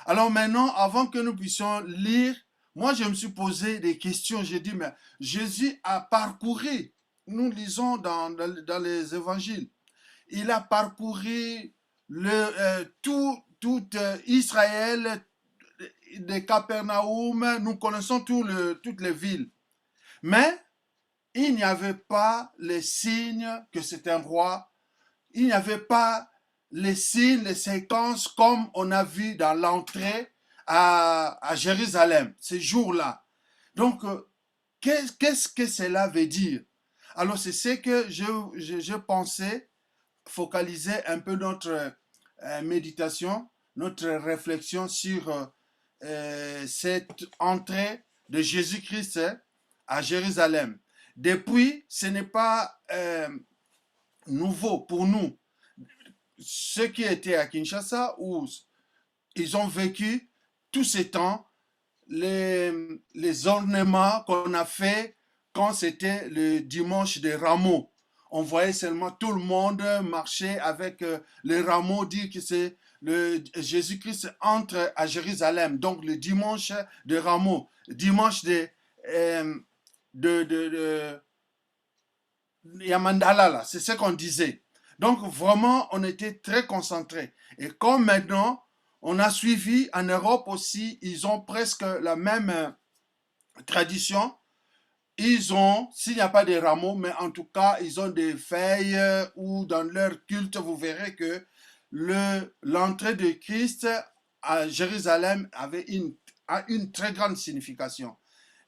Alors maintenant, avant que nous puissions lire, moi je me suis posé des questions. J'ai dit, mais Jésus a parcouru, nous lisons dans les évangiles, il a parcouru tout Israël, de Capernaum, nous connaissons toutes les villes. Mais il n'y avait pas les signes que c'est un roi. Il n'y avait pas les signes, les séquences comme on a vu dans l'entrée à Jérusalem, ces jours-là. Donc, qu'est-ce que cela veut dire? Alors, c'est ce que je pensais focaliser un peu notre méditation, notre réflexion sur cette entrée de Jésus-Christ à Jérusalem. Depuis, ce n'est pas nouveau pour nous. Ceux qui étaient à Kinshasa, où ils ont vécu tous ces temps, les ornements qu'on a fait quand c'était le dimanche des rameaux. On voyait seulement tout le monde marcher avec les rameaux, dire que c'est Jésus-Christ entre à Jérusalem. Donc le dimanche de rameaux, dimanche de Yamandala, là, c'est ce qu'on disait. Donc vraiment, on était très concentrés. Et comme maintenant, on a suivi en Europe aussi, ils ont presque la même tradition. Ils ont, s'il n'y a pas de rameaux, mais en tout cas, ils ont des feuilles ou dans leur culte, vous verrez que l'entrée de Christ à Jérusalem a une très grande signification.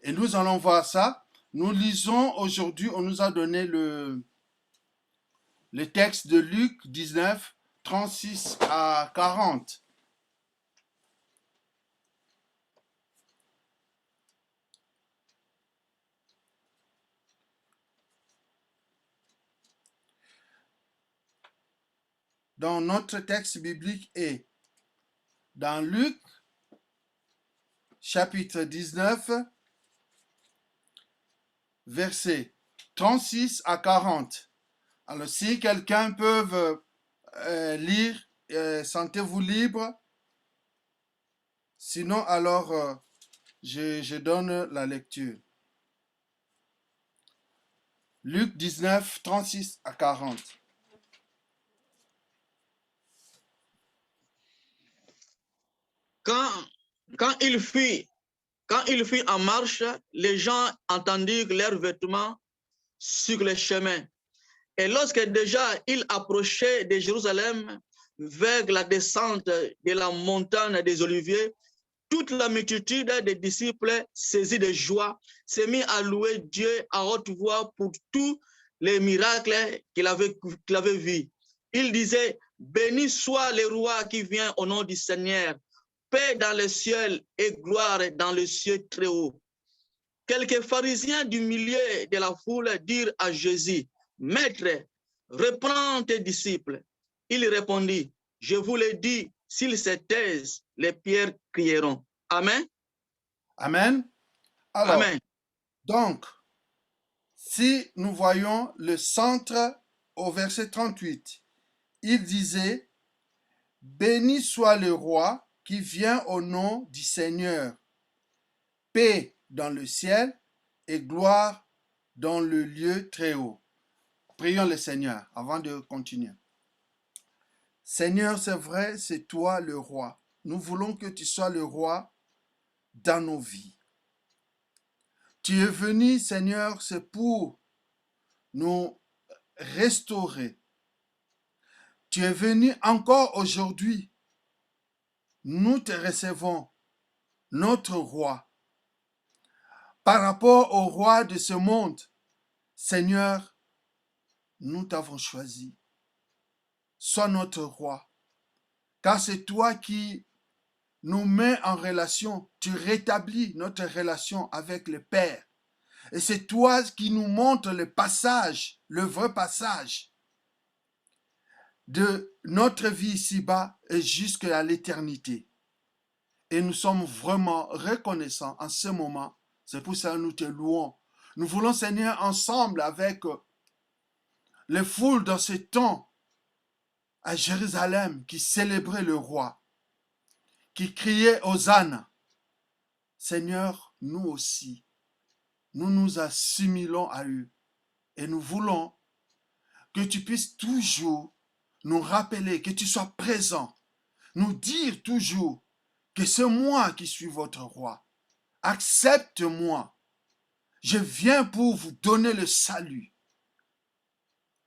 Et nous allons voir ça. Nous lisons aujourd'hui, on nous a donné le texte de Luc 19, 36 à 40. Dans notre texte biblique est dans Luc, chapitre 19, versets 36 à 40. Alors, si quelqu'un peut lire, sentez-vous libre. Sinon, alors, je donne la lecture. Luc 19, 36 à 40. Quand il fut en marche, les gens entendirent leurs vêtements sur le chemin. Et lorsque déjà il approchait de Jérusalem vers la descente de la montagne des Oliviers, toute la multitude des disciples, saisis de joie, s'est mis à louer Dieu à haute voix pour tous les miracles qu'il avait vus. Il disait, béni soit le roi qui vient au nom du Seigneur, paix dans le ciel et gloire dans le ciel très haut. Quelques pharisiens du milieu de la foule dirent à Jésus, Maître, reprends tes disciples. Il répondit, je vous le dis, s'ils se taisent, les pierres crieront. Amen. Amen. Alors, Amen. Donc, si nous voyons le centre au verset 38, il disait, béni soit le roi qui vient au nom du Seigneur, paix dans le ciel et gloire dans le lieu très haut. Prions le Seigneur avant de continuer. Seigneur, c'est vrai, c'est toi le roi. Nous voulons que tu sois le roi dans nos vies. Tu es venu, Seigneur, c'est pour nous restaurer. Tu es venu encore aujourd'hui. Nous te recevons, notre roi. Par rapport au roi de ce monde, Seigneur, nous t'avons choisi. Sois notre roi, car c'est toi qui nous mets en relation, tu rétablis notre relation avec le Père. Et c'est toi qui nous montres le passage, le vrai passage de notre vie ici-bas et jusqu'à l'éternité. Et nous sommes vraiment reconnaissants en ce moment. C'est pour ça que nous te louons. Nous voulons, Seigneur, ensemble avec les foules dans ces temps à Jérusalem qui célébraient le roi, qui criaient Hosanna. Seigneur, nous aussi, nous nous assimilons à eux et nous voulons que tu puisses toujours nous rappeler, que tu sois présent, nous dire toujours que c'est moi qui suis votre roi. Accepte-moi. Je viens pour vous donner le salut.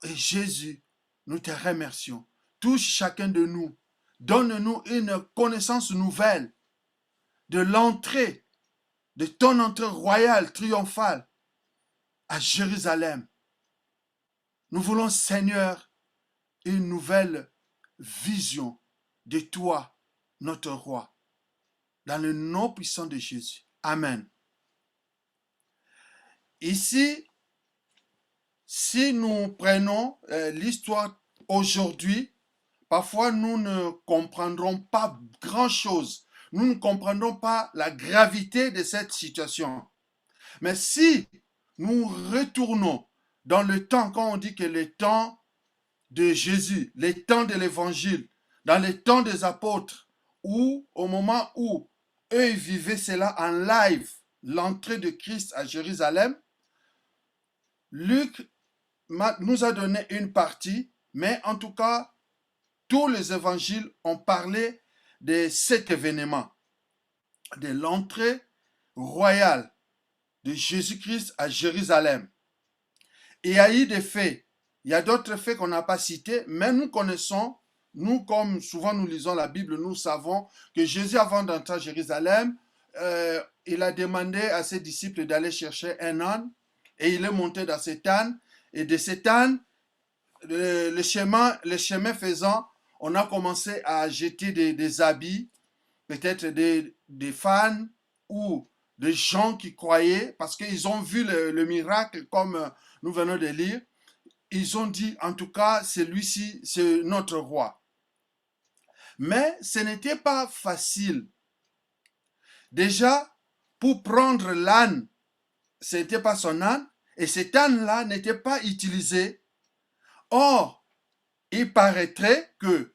Et Jésus, nous te remercions. Touche chacun de nous. Donne-nous une connaissance nouvelle de l'entrée, de ton entrée royale, triomphale à Jérusalem. Nous voulons, Seigneur, une nouvelle vision de toi, notre roi, dans le nom puissant de Jésus. Amen. Ici, si nous prenons l'histoire aujourd'hui, parfois nous ne comprendrons pas grand-chose. Nous ne comprendrons pas la gravité de cette situation. Mais si nous retournons dans le temps, quand on dit que le temps de Jésus, les temps de l'évangile, dans les temps des apôtres, ou au moment où eux vivaient cela en live, l'entrée de Christ à Jérusalem, Luc nous a donné une partie, mais en tout cas, tous les évangiles ont parlé de cet événement, de l'entrée royale de Jésus-Christ à Jérusalem. Il y a eu des faits, il y a d'autres faits qu'on n'a pas cités, mais nous connaissons, nous comme souvent nous lisons la Bible, nous savons que Jésus avant d'entrer à Jérusalem, il a demandé à ses disciples d'aller chercher un âne et il est monté dans cet âne et de cet âne, le chemin faisant, on a commencé à jeter des habits, peut-être des fans ou des gens qui croyaient, parce qu'ils ont vu le miracle comme nous venons de lire. Ils ont dit, en tout cas, celui-ci, c'est notre roi. Mais ce n'était pas facile. Déjà, pour prendre l'âne, ce n'était pas son âne, et cet âne-là n'était pas utilisé. Or, il paraîtrait que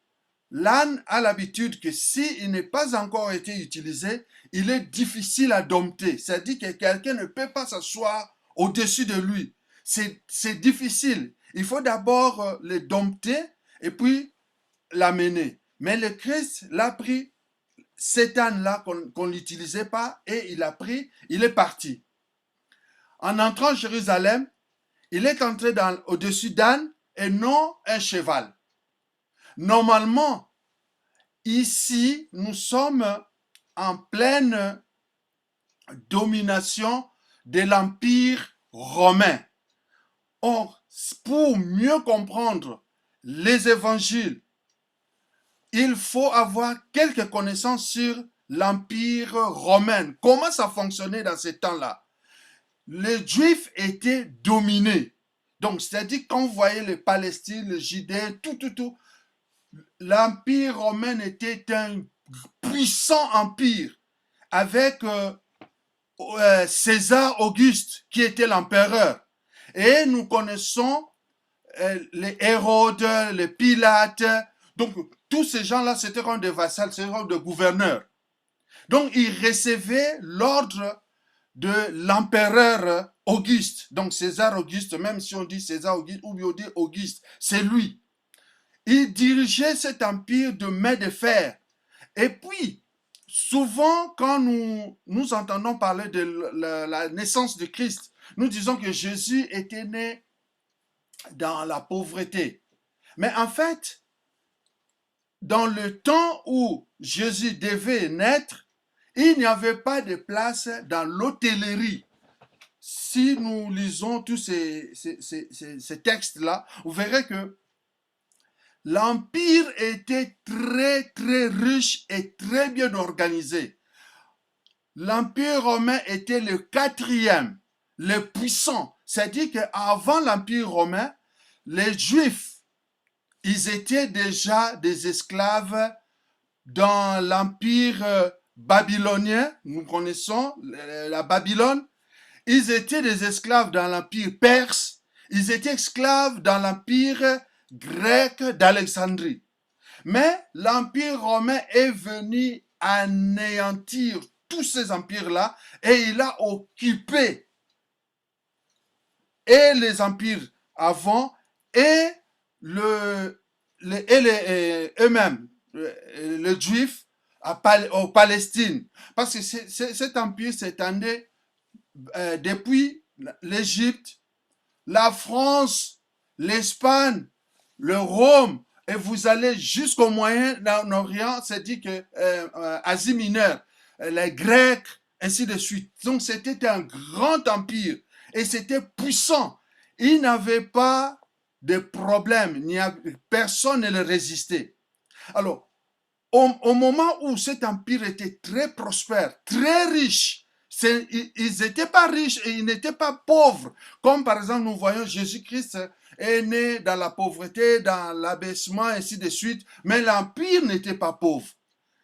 l'âne a l'habitude que s'il n'est pas encore été utilisé, il est difficile à dompter. C'est-à-dire que quelqu'un ne peut pas s'asseoir au-dessus de lui. C'est difficile. Il faut d'abord le dompter et puis l'amener. Mais le Christ l'a pris, cet âne-là qu'on n'utilisait pas, et il a pris, il est parti. En entrant à Jérusalem, il est entré au-dessus d'âne et non un cheval. Normalement, ici, nous sommes en pleine domination de l'Empire romain. Or, pour mieux comprendre les évangiles, il faut avoir quelques connaissances sur l'Empire romain. Comment ça fonctionnait dans ces temps-là? Les Juifs étaient dominés. Donc, c'est-à-dire quand vous voyez les Palestines, les Judée, tout, l'Empire romain était un puissant empire avec César Auguste qui était l'empereur. Et nous connaissons les Hérodes, les Pilates. Donc, tous ces gens-là, c'était comme des vassals, c'était comme des gouverneurs. Donc, ils recevaient l'ordre de l'empereur Auguste. Donc, César Auguste, même si on dit César Auguste ou bien on dit Auguste, c'est lui. Il dirigeait cet empire de main de fer. Et puis, souvent, quand nous entendons parler de la naissance de Christ, nous disons que Jésus était né dans la pauvreté. Mais en fait, dans le temps où Jésus devait naître, il n'y avait pas de place dans l'hôtellerie. Si nous lisons tous ces textes-là, vous verrez que l'Empire était très, très riche et très bien organisé. L'Empire romain était le quatrième, le puissant. C'est-à-dire qu'avant l'Empire romain, les Juifs, ils étaient déjà des esclaves dans l'Empire babylonien. Nous connaissons la Babylone. Ils étaient des esclaves dans l'empire perse, ils étaient esclaves dans l'empire grec d'Alexandrie. Mais l'empire romain est venu anéantir tous ces empires-là et il a occupé et les empires avant et eux-mêmes, les Juifs en Palestine. Parce que cet empire s'étendait depuis l'Égypte, la France, l'Espagne, le Rome, et vous allez jusqu'au Moyen-Orient, c'est dit que Asie mineure, les Grecs, ainsi de suite. Donc c'était un grand empire et c'était puissant. Il n'avait pas de problème, personne ne le résistait. Alors, au moment où cet empire était très prospère, très riche, ils n'étaient pas riches et ils n'étaient pas pauvres. Comme par exemple, nous voyons Jésus-Christ est né dans la pauvreté, dans l'abaissement, ainsi de suite. Mais l'empire n'était pas pauvre.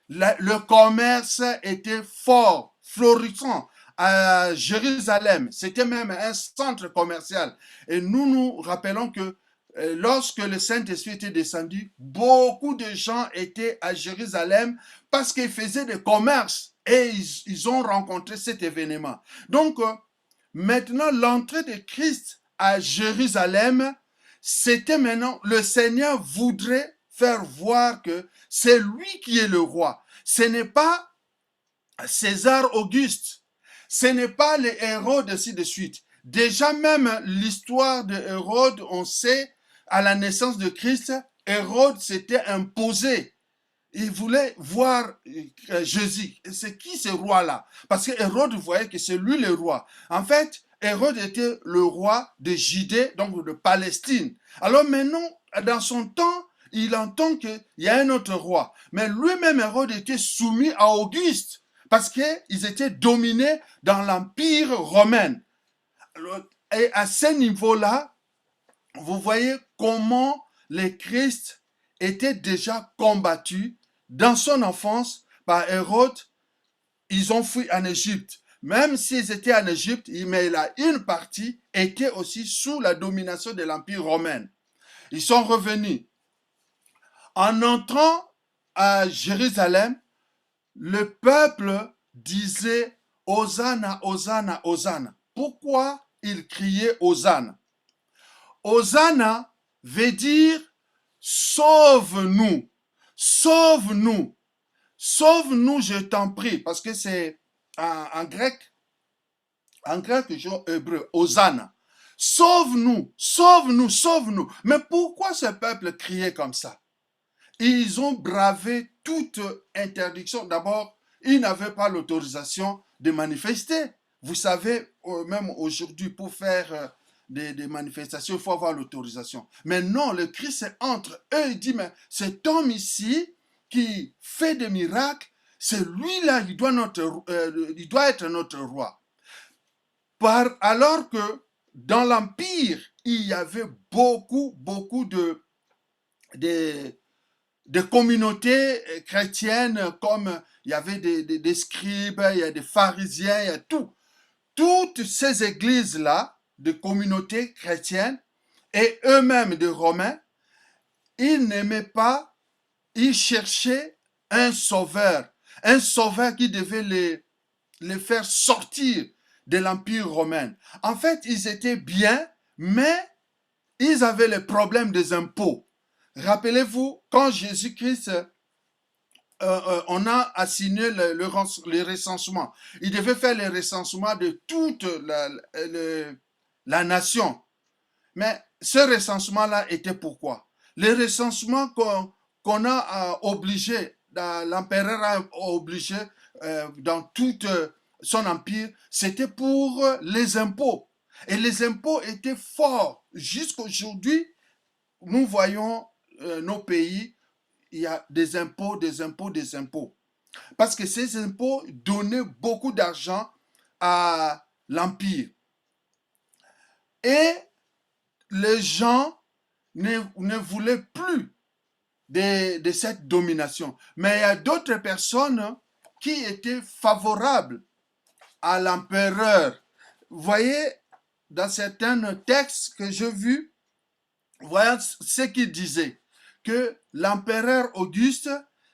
Le commerce était fort, florissant. À Jérusalem, c'était même un centre commercial. Et nous rappelons que lorsque le Saint-Esprit était descendu, beaucoup de gens étaient à Jérusalem parce qu'ils faisaient des commerces et ils ont rencontré cet événement. Donc, maintenant, l'entrée de Christ à Jérusalem, c'était maintenant, le Seigneur voudrait faire voir que c'est lui qui est le roi. Ce n'est pas César Auguste, ce n'est pas les Hérode, ainsi de suite. Déjà même l'histoire de Hérode, on sait, à la naissance de Christ, Hérode s'était imposé. Il voulait voir Jésus. C'est qui ce roi-là? Parce que Hérode voyait que c'est lui le roi. En fait, Hérode était le roi de Judée, donc de Palestine. Alors maintenant, dans son temps, il entend qu'il y a un autre roi. Mais lui-même, Hérode, était soumis à Auguste parce qu'ils étaient dominés dans l'empire romain. Et à ce niveau-là, vous voyez comment le Christ était déjà combattu dans son enfance par Hérode. Ils ont fui en Égypte. Même s'ils étaient en Égypte, mais une partie était aussi sous la domination de l'Empire romain. Ils sont revenus. En entrant à Jérusalem, le peuple disait « Hosanna, Hosanna, Hosanna ». Pourquoi ils criaient « Hosanna » ? Hosanna veut dire « Sauve-nous, sauve-nous, sauve-nous, je t'en prie », parce que c'est en grec, hébreu, Hosanna. Sauve-nous, sauve-nous, sauve-nous. Mais pourquoi ce peuple criait comme ça? Ils ont bravé toute interdiction. D'abord, ils n'avaient pas l'autorisation de manifester. Vous savez, même aujourd'hui, pour faire des manifestations, il faut avoir l'autorisation. Mais non, le Christ est entre eux. Il dit, mais cet homme ici qui fait des miracles, c'est lui-là, il doit être notre roi. Alors que dans l'Empire, il y avait beaucoup de communautés chrétiennes, comme il y avait des scribes, il y a des pharisiens, il y a tout. Toutes ces églises-là, de communautés chrétiennes, et eux-mêmes des Romains, ils n'aimaient pas, ils cherchaient un sauveur qui devait les faire sortir de l'Empire romain. En fait, ils étaient bien, mais ils avaient le problème des impôts. Rappelez-vous, quand Jésus-Christ, on a assigné le recensement. Il devait faire le recensement de toute la nation. Mais ce recensement-là était pourquoi? Le recensement qu'on a obligé, l'empereur a obligé dans tout son empire, c'était pour les impôts. Et les impôts étaient forts. Jusqu'aujourd'hui, nous voyons nos pays, il y a des impôts, des impôts, des impôts. Parce que ces impôts donnaient beaucoup d'argent à l'empire. Et les gens ne voulaient plus de cette domination. Mais il y a d'autres personnes qui étaient favorables à l'empereur voyez, dans certains textes que j'ai vus, voyez ce qu'il disait, que l'empereur Auguste,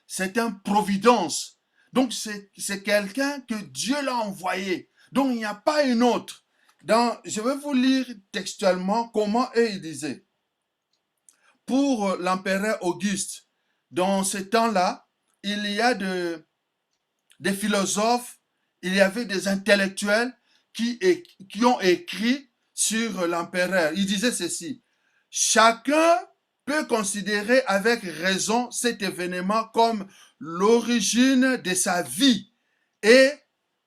c'est une providence. Donc, c'est quelqu'un que Dieu l'a envoyé. Donc, il n'y a pas une autre. Je vais vous lire textuellement comment eux ils disaient. Pour l'empereur Auguste, dans ce temps-là, il y a des philosophes, il y avait des intellectuels qui ont écrit sur l'empereur. Il disait ceci: chacun peut considérer avec raison cet événement comme l'origine de sa vie et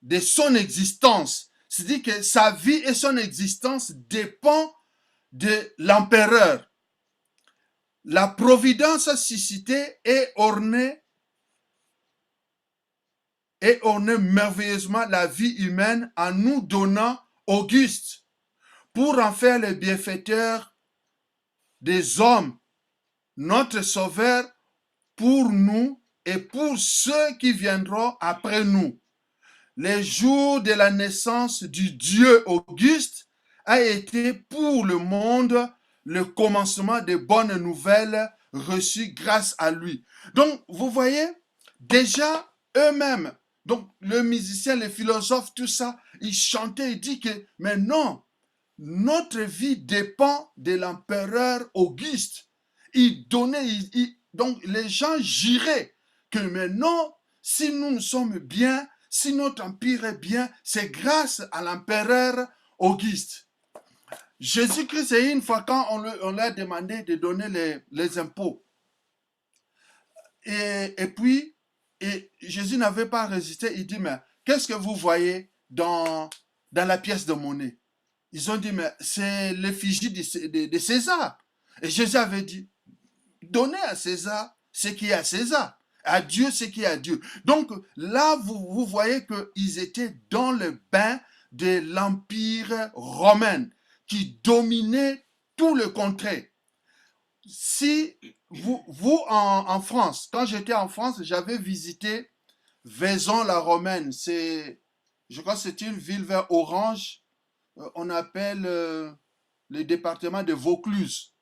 de son existence. C'est-à-dire que sa vie et son existence dépendent de l'empereur. La providence suscitée est ornée merveilleusement la vie humaine en nous donnant Auguste pour en faire le bienfaiteur des hommes, notre sauveur pour nous et pour ceux qui viendront après nous. Le jour de la naissance du Dieu Auguste a été pour le monde le commencement des bonnes nouvelles reçues grâce à lui. Donc, vous voyez, déjà, eux-mêmes, donc le musicien, les philosophes, tout ça, ils chantaient, ils disent que, mais non, notre vie dépend de l'empereur Auguste. Il donnait, donc les gens juraient que, mais non, si nous sommes bien, si notre empire est bien, c'est grâce à l'empereur Auguste. Jésus-Christ, c'est une fois quand on lui a demandé de donner les impôts. Et puis, Jésus n'avait pas résisté. Il dit, mais qu'est-ce que vous voyez dans la pièce de monnaie? Ils ont dit, mais c'est l'effigie de César. Et Jésus avait dit, donnez à César ce qui est à César, à Dieu ce qui est à Dieu. Donc là, vous voyez qu'ils étaient dans le bain de l'Empire romain qui dominait tout le contrée. Si vous en France, quand j'étais en France, j'avais visité Vaison-la-Romaine. Je crois que c'est une ville vers Orange. On appelle le département de Vaucluse.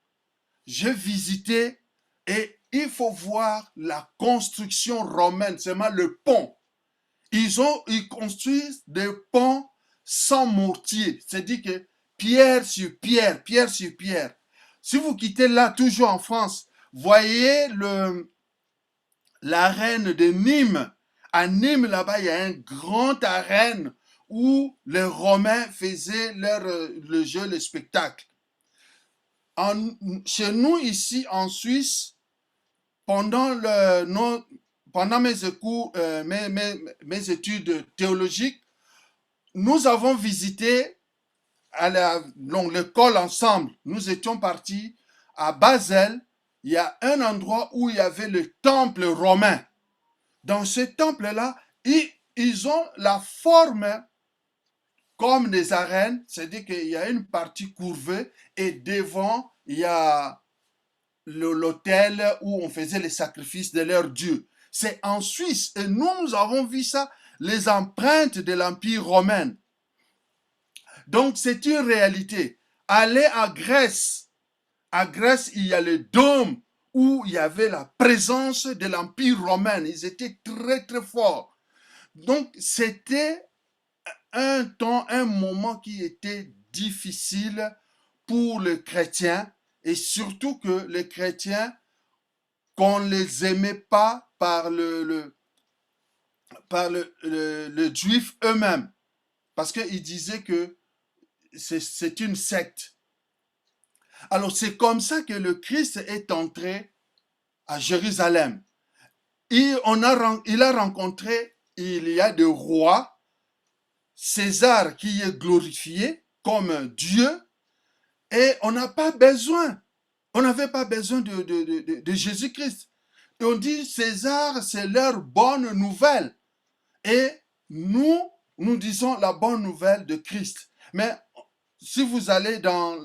J'ai visité et il faut voir la construction romaine, seulement le pont. Ils construisent des ponts sans mortier, c'est-à-dire que pierre sur pierre, pierre sur pierre. Si vous quittez là, toujours en France, voyez l'arène de Nîmes. À Nîmes, là-bas, il y a un grand arène où les Romains faisaient le jeu, le spectacle. Chez nous, ici, en Suisse, pendant mes études théologiques, nous avons visité l'école ensemble. Nous étions partis à Basel. Il y a un endroit où il y avait le temple romain. Dans ce temple-là, ils ont la forme comme des arènes, c'est-à-dire qu'il y a une partie courbée et devant, il y a l'autel où on faisait les sacrifices de leur Dieu. C'est en Suisse et nous avons vu ça, les empreintes de l'Empire romain. Donc, c'est une réalité. Allez à Grèce. À Grèce, il y a le dôme où il y avait la présence de l'Empire romain. Ils étaient très, très forts. Donc, c'était un temps, un moment qui était difficile pour les chrétiens et surtout que les chrétiens, qu'on ne les aimait pas par le juif eux-mêmes. Parce qu'ils disaient que c'est une secte. Alors, c'est comme ça que le Christ est entré à Jérusalem. Il a rencontré, il y a des rois, César qui est glorifié comme Dieu, et on n'avait pas besoin de Jésus-Christ. Et on dit César, c'est leur bonne nouvelle. Et nous disons la bonne nouvelle de Christ. Mais si vous allez dans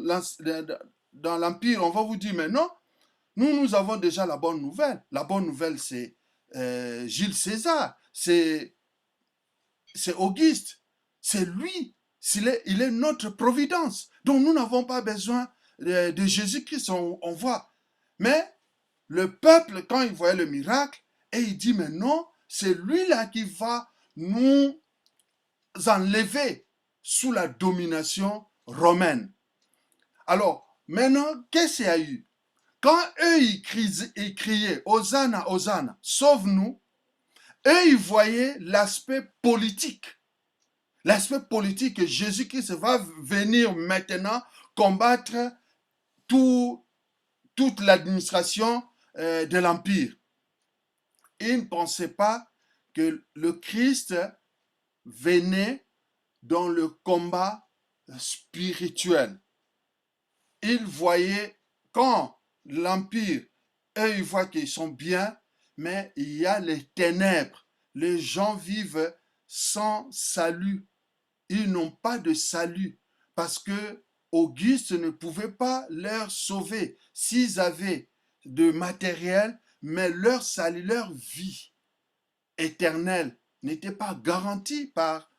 l'Empire, on va vous dire, mais non, nous avons déjà la bonne nouvelle. La bonne nouvelle, c'est Jules César, c'est Auguste, c'est lui, il est notre providence. Donc nous n'avons pas besoin de Jésus-Christ, on voit. Mais le peuple, quand il voyait le miracle, et il dit, mais non, c'est lui-là qui va nous enlever sous la domination romaine. Alors, maintenant, qu'est-ce qu'il y a eu? Quand eux, ils criaient, Hosanna, Hosanna, sauve-nous, eux, ils voyaient l'aspect politique. L'aspect politique que Jésus-Christ va venir maintenant combattre toute l'administration de l'Empire. Ils ne pensaient pas que le Christ venait dans le combat spirituel. Ils voyaient quand l'Empire, eux, ils voient qu'ils sont bien, mais il y a les ténèbres. Les gens vivent sans salut. Ils n'ont pas de salut parce que Auguste ne pouvait pas leur sauver s'ils avaient de matériel, mais leur salut, leur vie éternelle n'était pas garantie par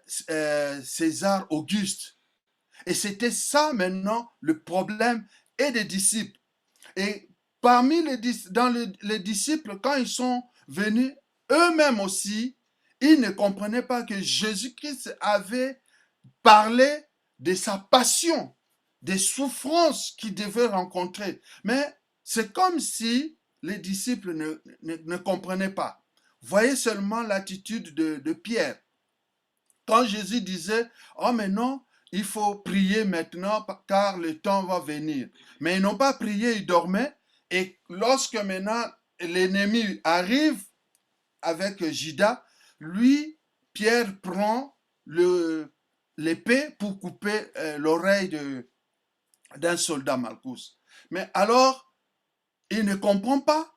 César Auguste. Et c'était ça maintenant le problème et des disciples. Et parmi les disciples, quand ils sont venus, eux-mêmes aussi, ils ne comprenaient pas que Jésus-Christ avait parlé de sa passion, des souffrances qu'il devait rencontrer. Mais c'est comme si les disciples ne comprenaient pas. Voyez seulement l'attitude de Pierre. Quand Jésus disait, oh mais non, il faut prier maintenant car le temps va venir. Mais ils n'ont pas prié, ils dormaient. Et lorsque maintenant l'ennemi arrive avec Judas, lui, Pierre prend l'épée pour couper l'oreille d'un soldat Malchus. Mais alors, il ne comprend pas.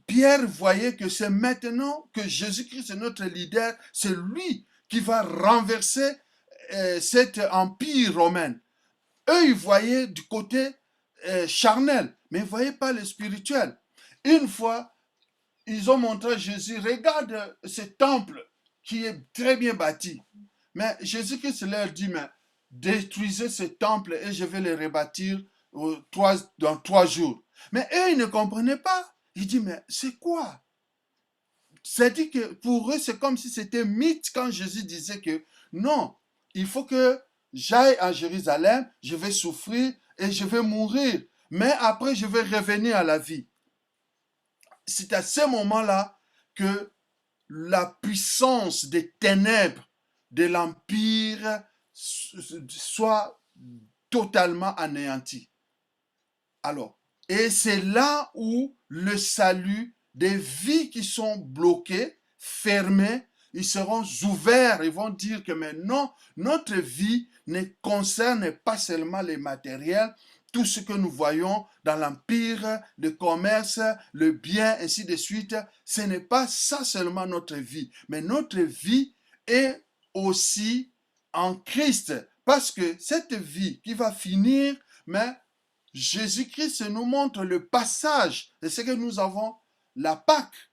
Pierre voyait que c'est maintenant que Jésus-Christ est notre leader, c'est lui qui va renverser cet empire romain. Eux, ils voyaient du côté charnel, mais ils ne voyaient pas le spirituel. Une fois, ils ont montré à Jésus, regarde ce temple qui est très bien bâti. Mais Jésus-Christ leur dit, mais détruisez ce temple et je vais le rebâtir dans 3 jours. Mais eux, ils ne comprenaient pas. Ils disent, mais c'est quoi? C'est-à-dire que pour eux, c'est comme si c'était mythe quand Jésus disait que non, il faut que j'aille à Jérusalem, je vais souffrir et je vais mourir. Mais après, je vais revenir à la vie. C'est à ce moment-là que la puissance des ténèbres de l'Empire soit totalement anéantie. Alors, et c'est là où le salut des vies qui sont bloquées, fermées, ils seront ouverts, ils vont dire que maintenant, notre vie ne concerne pas seulement les matériels, tout ce que nous voyons dans l'empire, le commerce, le bien, ainsi de suite, ce n'est pas ça seulement notre vie, mais notre vie est aussi en Christ, parce que cette vie qui va finir, mais Jésus-Christ nous montre le passage de ce que nous avons, la Pâque,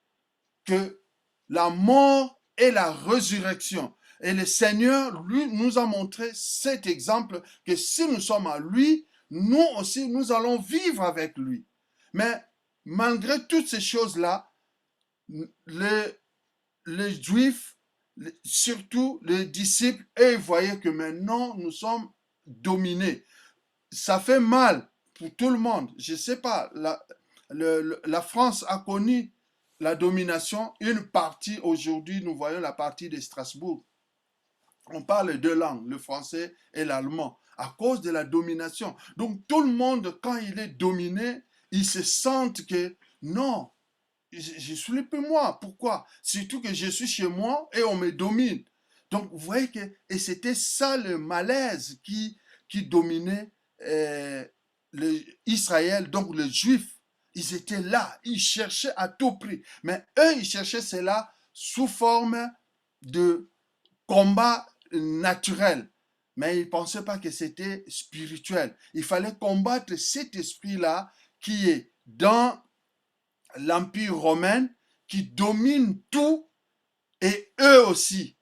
que la mort et la résurrection. Et le Seigneur, lui, nous a montré cet exemple que si nous sommes à lui, nous aussi, nous allons vivre avec lui. Mais malgré toutes ces choses-là, les Juifs, surtout les disciples, eux, voyaient que maintenant, nous sommes dominés. Ça fait mal pour tout le monde. Je ne sais pas, la France a connu la domination. Une partie, aujourd'hui, nous voyons la partie de Strasbourg. On parle 2 langues, le français et l'allemand, à cause de la domination. Donc tout le monde, quand il est dominé, il se sent que non, je suis plus moi. Pourquoi? Surtout que je suis chez moi et on me domine. Donc vous voyez que, et c'était ça le malaise qui dominait Israël, donc les Juifs. Ils étaient là, ils cherchaient à tout prix. Mais eux, ils cherchaient cela sous forme de combat naturel. Mais ils ne pensaient pas que c'était spirituel. Il fallait combattre cet esprit-là qui est dans l'Empire romain, qui domine tout, et eux aussi.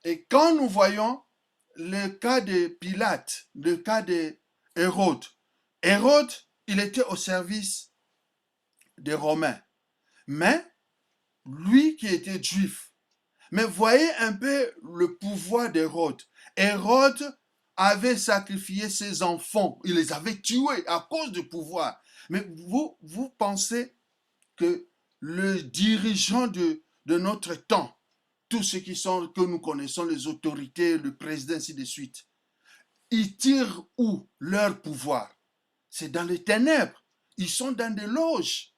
Et quand nous voyons le cas de Pilate, le cas de Hérode. Hérode, il était au service des Romains, mais lui qui était juif. Mais voyez un peu le pouvoir d'Hérode. Hérode avait sacrifié ses enfants, il les avait tués à cause du pouvoir. Mais vous pensez que le dirigeant de notre temps, tous ceux que nous connaissons, les autorités, le président, ainsi de suite, ils tirent où leur pouvoir? C'est dans les ténèbres. Ils sont dans des loges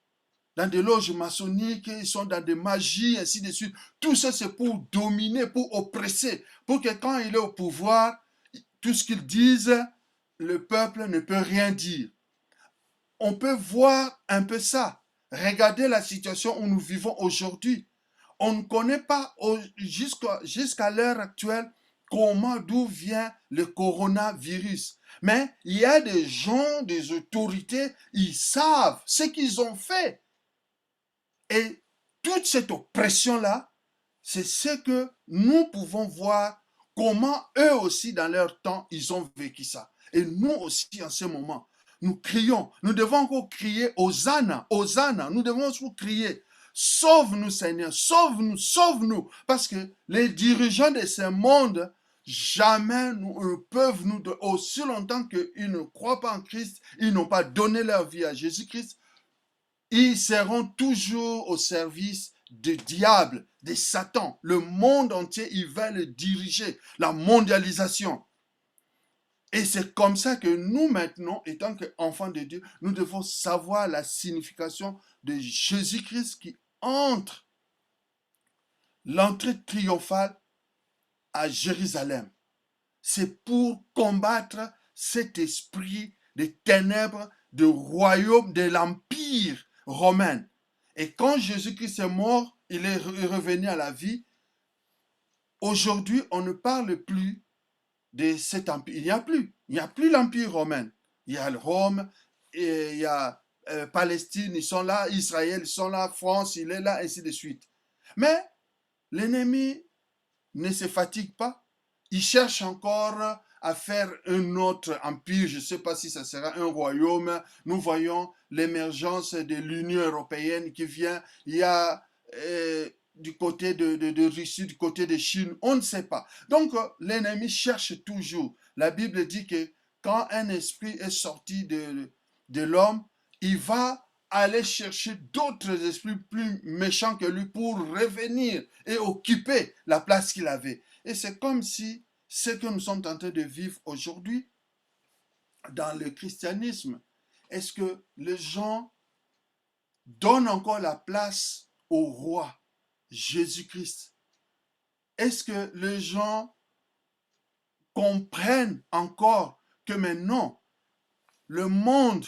maçonniques, ils sont dans des magies, ainsi de suite. Tout ça, c'est pour dominer, pour oppresser, pour que quand il est au pouvoir, tout ce qu'ils disent, le peuple ne peut rien dire. On peut voir un peu ça. Regardez la situation où nous vivons aujourd'hui. On ne connaît pas jusqu'à l'heure actuelle d'où vient le coronavirus. Mais il y a des gens, des autorités, ils savent ce qu'ils ont fait. Et toute cette oppression-là, c'est ce que nous pouvons voir, comment eux aussi, dans leur temps, ils ont vécu ça. Et nous aussi, en ce moment, nous crions, nous devons encore crier Hosanna, Hosanna, nous devons aussi crier, sauve-nous Seigneur, sauve-nous, sauve-nous, parce que les dirigeants de ce monde, jamais ne peuvent nous, aussi longtemps qu'ils ne croient pas en Christ, ils n'ont pas donné leur vie à Jésus-Christ, ils seront toujours au service du diable, de Satan. Le monde entier, il va le diriger, la mondialisation. Et c'est comme ça que nous, maintenant, étant qu'enfants de Dieu, nous devons savoir la signification de Jésus-Christ qui entre l'entrée triomphale à Jérusalem. C'est pour combattre cet esprit de ténèbres, de royaume, de l'empire romain. Et quand Jésus-Christ est mort, il est revenu à la vie. Aujourd'hui, on ne parle plus de cet empire. Il n'y a plus l'empire romain. Il y a Rome, et il y a Palestine, ils sont là, Israël, ils sont là, France, il est là, ainsi de suite. Mais l'ennemi ne se fatigue pas. Il cherche encore à faire un autre empire. Je ne sais pas si ça sera un royaume. Nous voyons l'émergence de l'Union européenne qui vient. Il y a du côté de Russie, du côté de Chine, on ne sait pas. Donc, l'ennemi cherche toujours. La Bible dit que quand un esprit est sorti de l'homme, il va aller chercher d'autres esprits plus méchants que lui pour revenir et occuper la place qu'il avait. Et c'est comme si ce que nous sommes en train de vivre aujourd'hui dans le christianisme, est-ce que les gens donnent encore la place au roi Jésus-Christ? Est-ce que les gens comprennent encore que maintenant, le monde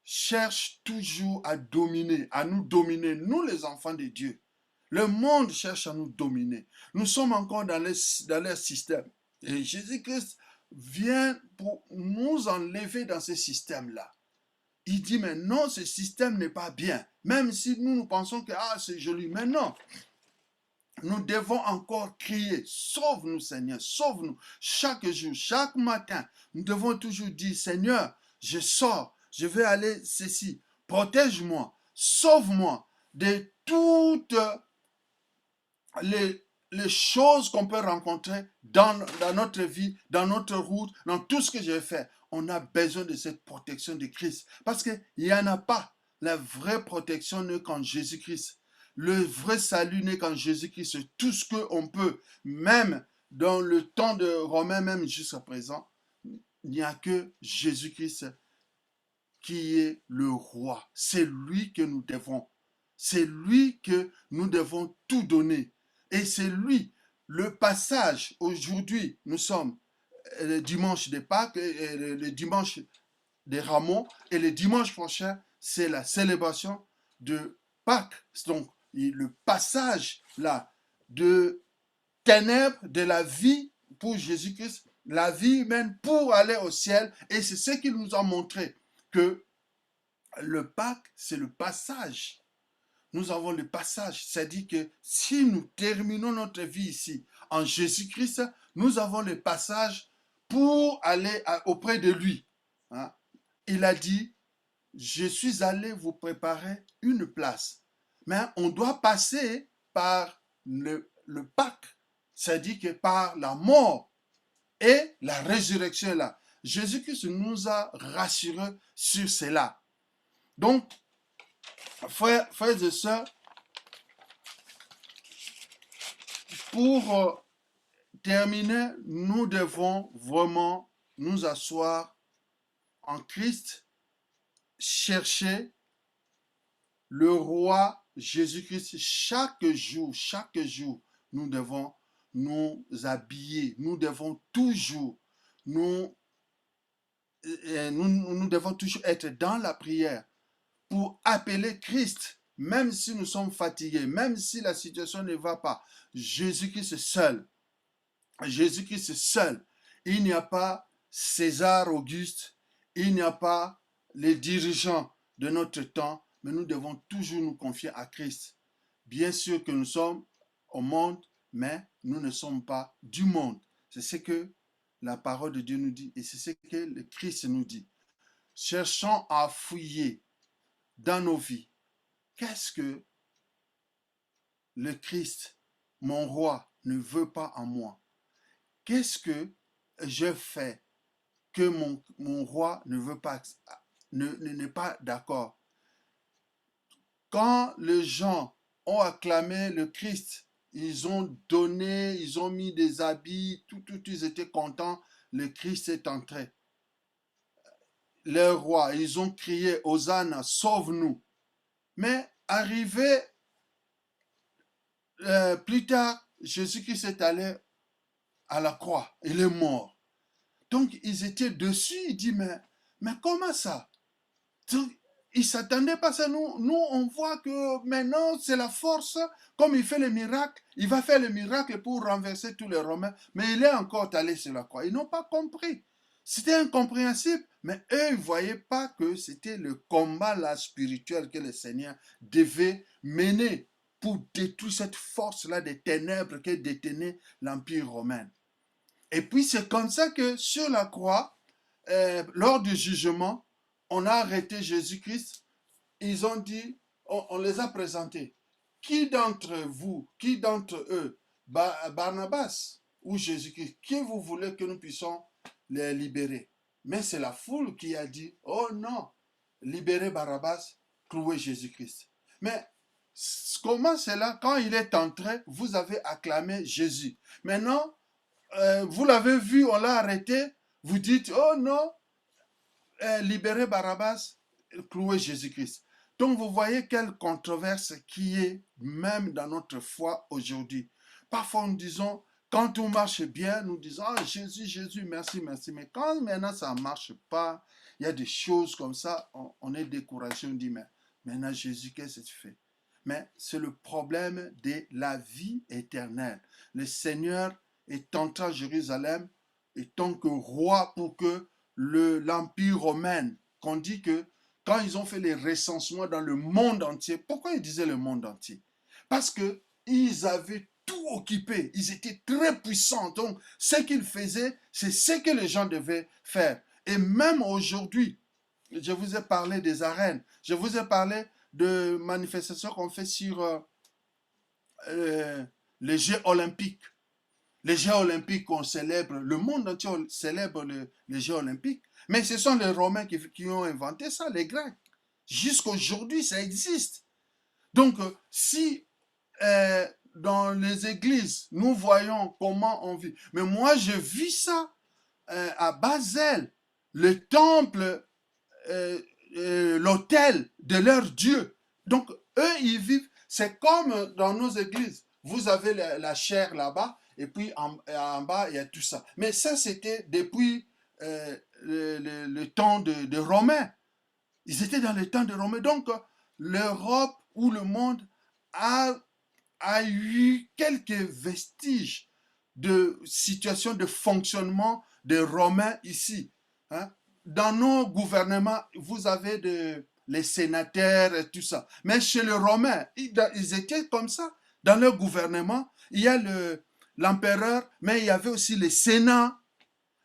cherche toujours à dominer, à nous dominer, nous les enfants de Dieu. Le monde cherche à nous dominer. Nous sommes encore dans leur système. Et Jésus-Christ vient pour nous enlever dans ce système-là. Il dit, mais non, ce système n'est pas bien. Même si nous pensons que c'est joli. Mais non, nous devons encore crier, sauve-nous Seigneur, sauve-nous. Chaque jour, chaque matin, nous devons toujours dire, Seigneur, je sors, je vais aller ceci. Protège-moi, sauve-moi de toutes les choses qu'on peut rencontrer dans notre vie, dans notre route, dans tout ce que je fais. On a besoin de cette protection de Christ. Parce qu'il n'y en a pas. La vraie protection n'est qu'en Jésus-Christ. Le vrai salut n'est qu'en Jésus-Christ. Tout ce qu'on peut, même dans le temps de Romain, même jusqu'à présent, il n'y a que Jésus-Christ qui est le roi. C'est lui que nous devons. C'est lui que nous devons tout donner. Et c'est lui, le passage, aujourd'hui, nous sommes le dimanche de Pâques, le dimanche des Rameaux, et le dimanche prochain, c'est la célébration de Pâques. Donc, le passage là de ténèbres, de la vie pour Jésus-Christ, la vie humaine pour aller au ciel. Et c'est ce qu'il nous a montré, que le Pâques, c'est le passage. Nous avons le passage, c'est-à-dire que si nous terminons notre vie ici en Jésus-Christ, nous avons le passage pour aller auprès de lui. Hein. Il a dit, je suis allé vous préparer une place. Mais on doit passer par le Pâques, c'est-à-dire que par la mort et la résurrection là. Jésus-Christ nous a rassurés sur cela. Donc, frères et sœurs, pour terminer, nous devons vraiment nous asseoir en Christ, chercher le roi Jésus-Christ chaque jour, nous devons nous habiller, nous devons toujours nous devons toujours être dans la prière pour appeler Christ, même si nous sommes fatigués, même si la situation ne va pas. Jésus-Christ seul. Jésus-Christ seul. Il n'y a pas César Auguste, il n'y a pas les dirigeants de notre temps, mais nous devons toujours nous confier à Christ. Bien sûr que nous sommes au monde, mais nous ne sommes pas du monde. C'est ce que la parole de Dieu nous dit et c'est ce que le Christ nous dit. Cherchons à fouiller dans nos vies. Qu'est-ce que le Christ, mon roi, ne veut pas en moi? Qu'est-ce que je fais que mon roi ne veut pas, n'est pas d'accord? Quand les gens ont acclamé le Christ, ils ont donné, ils ont mis des habits, ils étaient contents, le Christ est entré. Les rois, ils ont crié, Hosanna, sauve-nous. Mais arrivé plus tard, Jésus-Christ est allé à la croix, il est mort. Donc ils étaient dessus, ils disent, mais comment ça? Donc, ils ne s'attendaient pas à ça. Nous, on voit que maintenant, c'est la force. Comme il fait le miracle, il va faire le miracle pour renverser tous les Romains. Mais il est encore allé sur la croix. Ils n'ont pas compris. C'était incompréhensible. Mais eux, ils ne voyaient pas que c'était le combat là, spirituel que le Seigneur devait mener pour détruire cette force-là des ténèbres qui détenait l'Empire romain. Et puis, c'est comme ça que sur la croix, lors du jugement, on a arrêté Jésus-Christ, ils ont dit, on les a présentés. Qui d'entre vous, qui d'entre eux, Barnabas ou Jésus-Christ, qui vous voulez que nous puissions les libérer? Mais c'est la foule qui a dit, oh non, libérez Barabbas, clouez Jésus-Christ. Mais comment c'est là, quand il est entré, vous avez acclamé Jésus. Maintenant, vous l'avez vu, on l'a arrêté, vous dites, oh non, libérer Barabbas, clouer Jésus-Christ. Donc vous voyez quelle controverse qui est même dans notre foi aujourd'hui. Parfois nous disons, quand tout marche bien, nous disons, ah Jésus, Jésus, merci, merci. Mais quand maintenant ça ne marche pas, il y a des choses comme ça, on est découragé, on dit, mais maintenant Jésus, qu'est-ce que tu fais? Mais c'est le problème de la vie éternelle. Le Seigneur est entré à Jérusalem et tant que roi pour que l'Empire romain, qu'on dit que quand ils ont fait les recensements dans le monde entier, pourquoi ils disaient le monde entier? Parce qu'ils avaient tout occupé, ils étaient très puissants. Donc, ce qu'ils faisaient, c'est ce que les gens devaient faire. Et même aujourd'hui, je vous ai parlé des arènes, je vous ai parlé de manifestations qu'on fait sur les Jeux olympiques. Les Jeux olympiques qu'on célèbre, le monde entier célèbre les Jeux olympiques, mais ce sont les Romains qui ont inventé ça, les Grecs. Jusqu'à aujourd'hui, ça existe. Donc, si dans les églises, nous voyons comment on vit, mais moi, je vis ça à Basel, le temple, l'autel de leur Dieu. Donc, eux, ils vivent, c'est comme dans nos églises. Vous avez la chair là-bas, et puis en bas, il y a tout ça. Mais ça, c'était depuis le temps de Romains. Ils étaient dans le temps de Romains. Donc, l'Europe ou le monde a eu quelques vestiges de situation de fonctionnement des Romains ici. Hein? Dans nos gouvernements, vous avez les sénateurs et tout ça. Mais chez les Romains, ils étaient comme ça. Dans leur gouvernement, il y a l'empereur, mais il y avait aussi les sénats.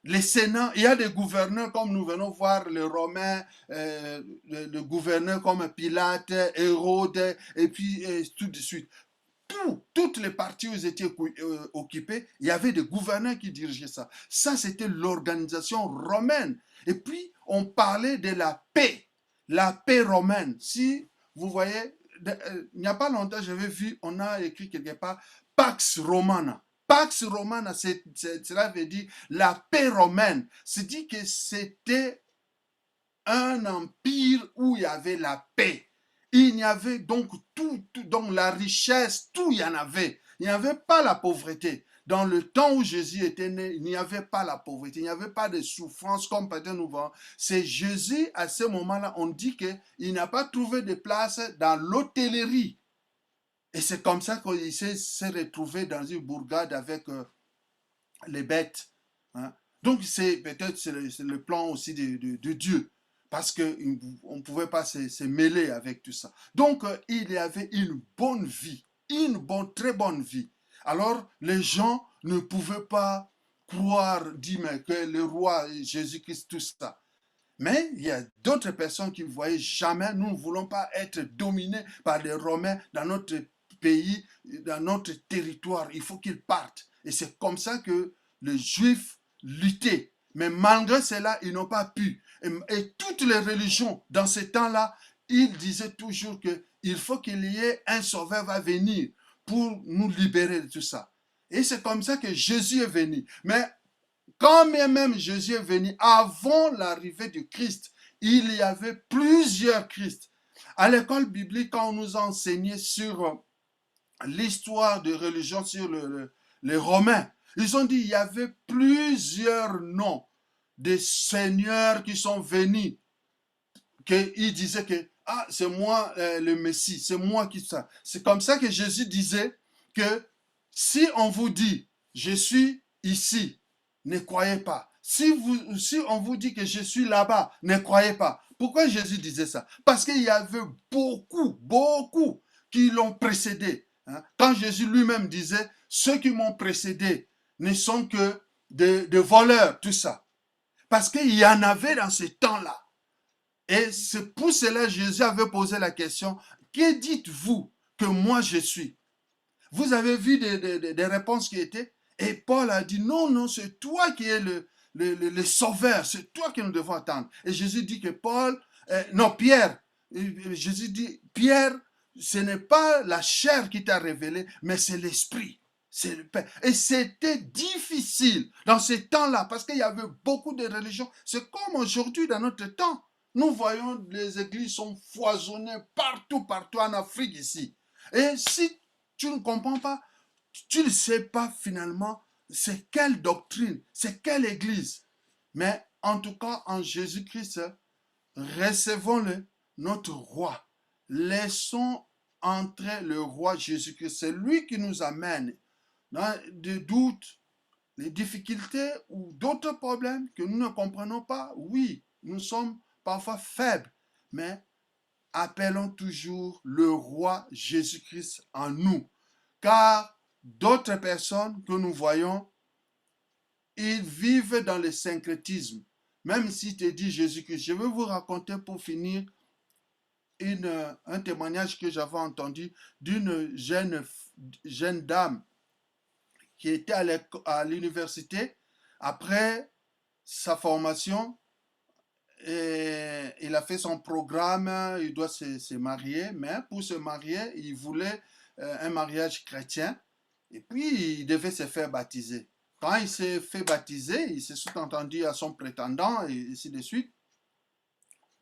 Les sénats, il y a des gouverneurs comme nous venons voir les Romains, le gouverneur comme Pilate, Hérode, et puis tout de suite. Toutes les parties où ils étaient occupés, il y avait des gouverneurs qui dirigeaient ça. Ça, c'était l'organisation romaine. Et puis, on parlait de la paix romaine. Si vous voyez, il n'y a pas longtemps, j'avais vu, on a écrit quelque part, Pax Romana. Pax Romana, cela veut dire la paix romaine. C'est dit que c'était un empire où il y avait la paix. Il y avait donc tout, donc la richesse, tout il y en avait. Il n'y avait pas la pauvreté. Dans le temps où Jésus était né, il n'y avait pas la pauvreté, il n'y avait pas de souffrance comme peut-être nous voyons. C'est Jésus, à ce moment-là, on dit qu'il n'a pas trouvé de place dans l'hôtellerie. Et c'est comme ça qu'il s'est retrouvé dans une bourgade avec les bêtes. Hein. Donc c'est peut-être le plan aussi de Dieu. Parce qu'on ne pouvait pas se mêler avec tout ça. Donc, il y avait une bonne vie, très bonne vie. Alors, les gens ne pouvaient pas croire, dire que le roi Jésus-Christ, tout ça. Mais il y a d'autres personnes qui ne voyaient jamais. Nous ne voulons pas être dominés par les Romains dans notre pays, dans notre territoire. Il faut qu'ils partent. Et c'est comme ça que les Juifs luttaient. Mais malgré cela, ils n'ont pas pu. Et toutes les religions, dans ce temps-là, ils disaient toujours qu'il faut qu'il y ait un sauveur à venir pour nous libérer de tout ça. Et c'est comme ça que Jésus est venu. Mais quand même Jésus est venu, avant l'arrivée du Christ, il y avait plusieurs Christ. À l'école biblique, quand on nous a enseigné sur l'histoire de religion, sur les Romains, ils ont dit qu'il y avait plusieurs noms des seigneurs qui sont venus, qu'ils disaient que c'est moi le Messie, c'est moi qui ça. C'est comme ça que Jésus disait que si on vous dit je suis ici, ne croyez pas. Si on vous dit que je suis là-bas, ne croyez pas. Pourquoi Jésus disait ça? Parce qu'il y avait beaucoup qui l'ont précédé. Hein? Quand Jésus lui-même disait ceux qui m'ont précédé ne sont que des voleurs, tout ça. Parce qu'il y en avait dans ce temps-là. Et c'est pour cela que Jésus avait posé la question, que dites-vous que moi je suis? Vous avez vu des réponses qui étaient, et Paul a dit, non, c'est toi qui es le sauveur, c'est toi que nous devons attendre. Et Jésus dit que Pierre, Jésus dit, Pierre, ce n'est pas la chair qui t'a révélé, mais c'est l'esprit. C'est le Père. Et c'était difficile dans ces temps-là, parce qu'il y avait beaucoup de religions. C'est comme aujourd'hui dans notre temps. Nous voyons les églises sont foisonnées partout en Afrique ici. Et si tu ne comprends pas, tu ne sais pas finalement c'est quelle doctrine, c'est quelle église. Mais en tout cas, en Jésus-Christ, recevons-le, notre roi. Laissons entrer le roi Jésus-Christ. C'est lui qui nous amène dans des doutes, les difficultés ou d'autres problèmes que nous ne comprenons pas. Oui, nous sommes parfois faibles, mais appelons toujours le roi Jésus-Christ en nous. Car d'autres personnes que nous voyons, ils vivent dans le syncrétisme. Même si tu dis Jésus-Christ, je vais vous raconter pour finir un témoignage que j'avais entendu d'une jeune dame qui était à l'université. Après sa formation, et il a fait son programme, il doit se marier, mais pour se marier, il voulait un mariage chrétien, et puis il devait se faire baptiser. Quand il s'est fait baptiser, il s'est sous-entendu à son prétendant, et ainsi de suite.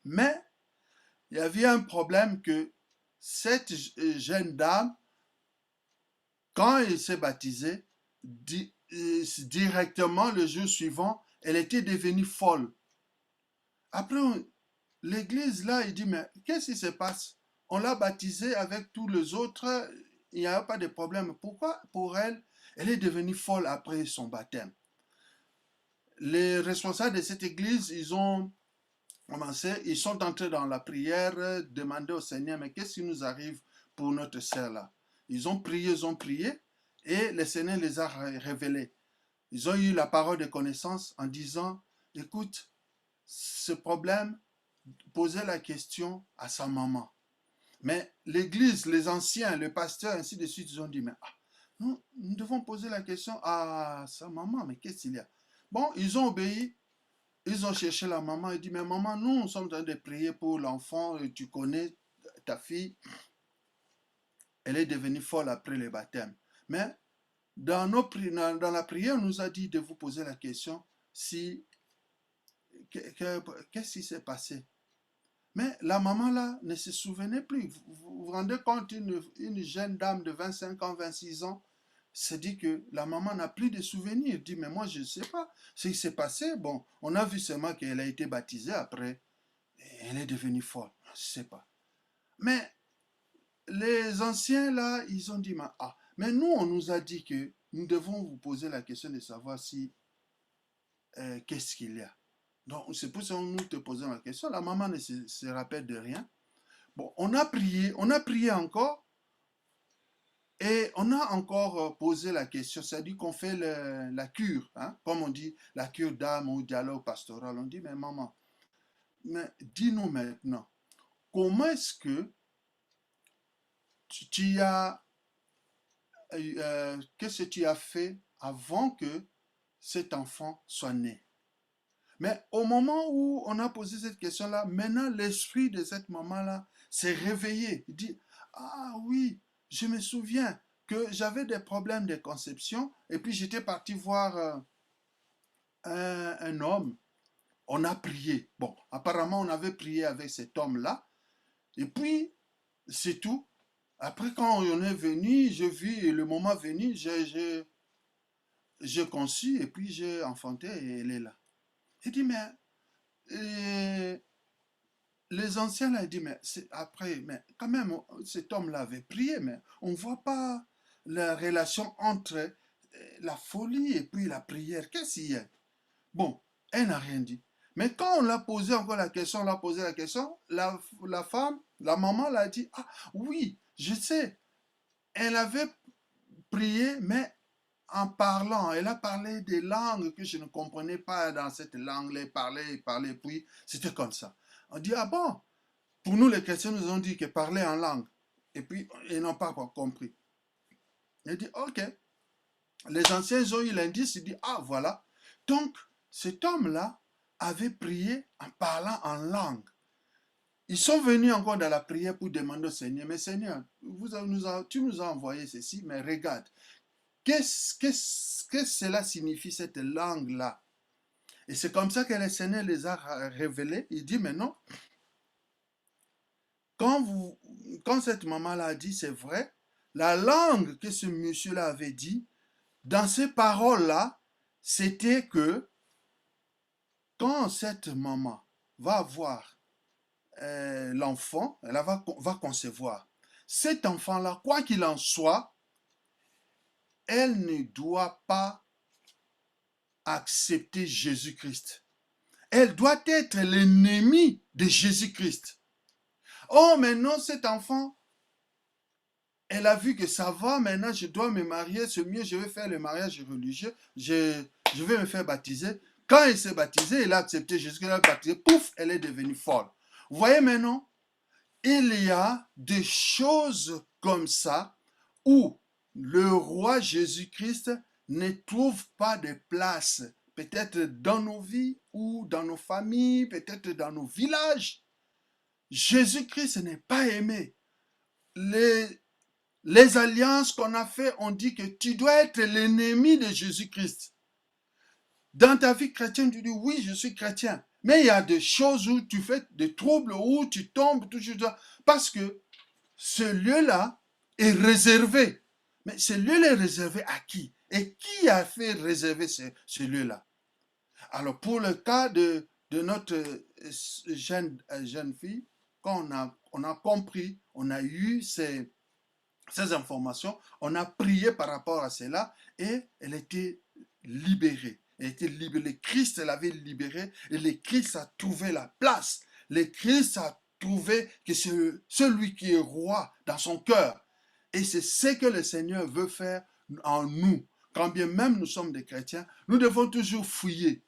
Mais il y avait un problème que cette jeune dame, quand il s'est baptisé, directement le jour suivant, elle était devenue folle. Après, l'église là, il dit, mais qu'est-ce qui se passe? On l'a baptisée avec tous les autres, il n'y a pas de problème. Pourquoi pour elle, elle est devenue folle après son baptême? Les responsables de cette église, ils ont commencé, ils sont entrés dans la prière, demander au Seigneur, mais qu'est-ce qui nous arrive pour notre sœur là? Ils ont prié, Et le Seigneur les a révélés. Ils ont eu la parole de connaissance en disant, écoute, ce problème, posez la question à sa maman. Mais l'église, les anciens, le pasteur, ainsi de suite, ils ont dit, mais nous devons poser la question à sa maman, mais qu'est-ce qu'il y a? Bon, ils ont obéi, ils ont cherché la maman, ils disent, mais maman, nous sommes en train de prier pour l'enfant, tu connais ta fille, elle est devenue folle après le baptême. Mais dans la prière, on nous a dit de vous poser la question, qu'est-ce qui s'est passé? Mais la maman là ne se souvenait plus. Vous vous rendez compte, une jeune dame de 25 ans, 26 ans, se dit que la maman n'a plus de souvenirs. Elle dit, mais moi je ne sais pas ce qui s'est passé. Bon, on a vu seulement qu'elle a été baptisée après. Elle est devenue folle. Je ne sais pas. Mais les anciens là, ils ont dit, mais nous on nous a dit que nous devons vous poser la question de savoir si, qu'est-ce qu'il y a. Donc, c'est pour ça que nous te posons la question. La maman ne se rappelle de rien. Bon, on a prié encore. Et on a encore posé la question. C'est-à-dire qu'on fait la cure. Hein, comme on dit, la cure d'âme ou dialogue pastoral. On dit, mais maman, mais dis-nous maintenant, comment est-ce que tu as... qu'est-ce que tu as fait avant que cet enfant soit né? Mais au moment où on a posé cette question-là, maintenant l'esprit de cette maman-là s'est réveillé. Il dit, ah oui, je me souviens que j'avais des problèmes de conception et puis j'étais parti voir un homme. On a prié. Bon, apparemment on avait prié avec cet homme-là et puis c'est tout. Après quand on est venu, je vis le moment venu, j'ai conçu et puis j'ai enfanté et elle est là. Il dit, mais les anciens là, il dit, mais après, mais quand même, cet homme-là avait prié, mais on ne voit pas la relation entre la folie et puis la prière. Qu'est-ce qu'il y a? Bon, elle n'a rien dit. Mais quand on l'a posé encore la question, la femme, la maman l'a dit, ah oui, je sais, elle avait prié, mais en parlant, elle a parlé des langues que je ne comprenais pas dans cette langue, elle parlait, puis c'était comme ça. On dit, ah bon, pour nous les chrétiens nous ont dit que parler en langue, et puis ils n'ont pas compris. Il dit, ok, les anciens ils ont eu l'indice, ils disent, ah voilà, donc cet homme-là avait prié en parlant en langue. Ils sont venus encore dans la prière pour demander au Seigneur, mais Seigneur, tu nous as envoyé ceci, mais regarde, qu'est-ce que cela signifie, cette langue-là? Et c'est comme ça que le Seigneur les a révélés. Il dit, mais non, quand cette maman-là a dit, c'est vrai, la langue que ce monsieur-là avait dit, dans ces paroles-là, c'était que quand cette maman va avoir l'enfant, elle va concevoir. Cet enfant-là, quoi qu'il en soit, elle ne doit pas accepter Jésus-Christ. Elle doit être l'ennemi de Jésus-Christ. Oh, maintenant, cet enfant, elle a vu que ça va, maintenant je dois me marier, c'est mieux, je vais faire le mariage religieux, je vais me faire baptiser. Quand elle s'est baptisée, elle a accepté Jésus, elle a baptisé, pouf, elle est devenue folle. Vous voyez maintenant, il y a des choses comme ça où le roi Jésus-Christ ne trouve pas de place, peut-être dans nos vies ou dans nos familles, peut-être dans nos villages. Jésus-Christ n'est pas aimé. Les alliances qu'on a fait, on dit que tu dois être l'ennemi de Jésus-Christ. Dans ta vie chrétienne, tu dis oui, je suis chrétien. Mais il y a des choses où tu fais des troubles, où tu tombes, parce que ce lieu-là est réservé. Mais ce lieu-là est réservé à qui? Et qui a fait réserver ce lieu-là? Alors, pour le cas de notre jeune fille, quand on a compris, on a eu ces informations, on a prié par rapport à cela et elle était libérée. Elle était libérée. Le Christ l'avait libérée et le Christ a trouvé la place. Le Christ a trouvé que c'est celui qui est roi dans son cœur. Et c'est ce que le Seigneur veut faire en nous. Quand bien même nous sommes des chrétiens, nous devons toujours fouiller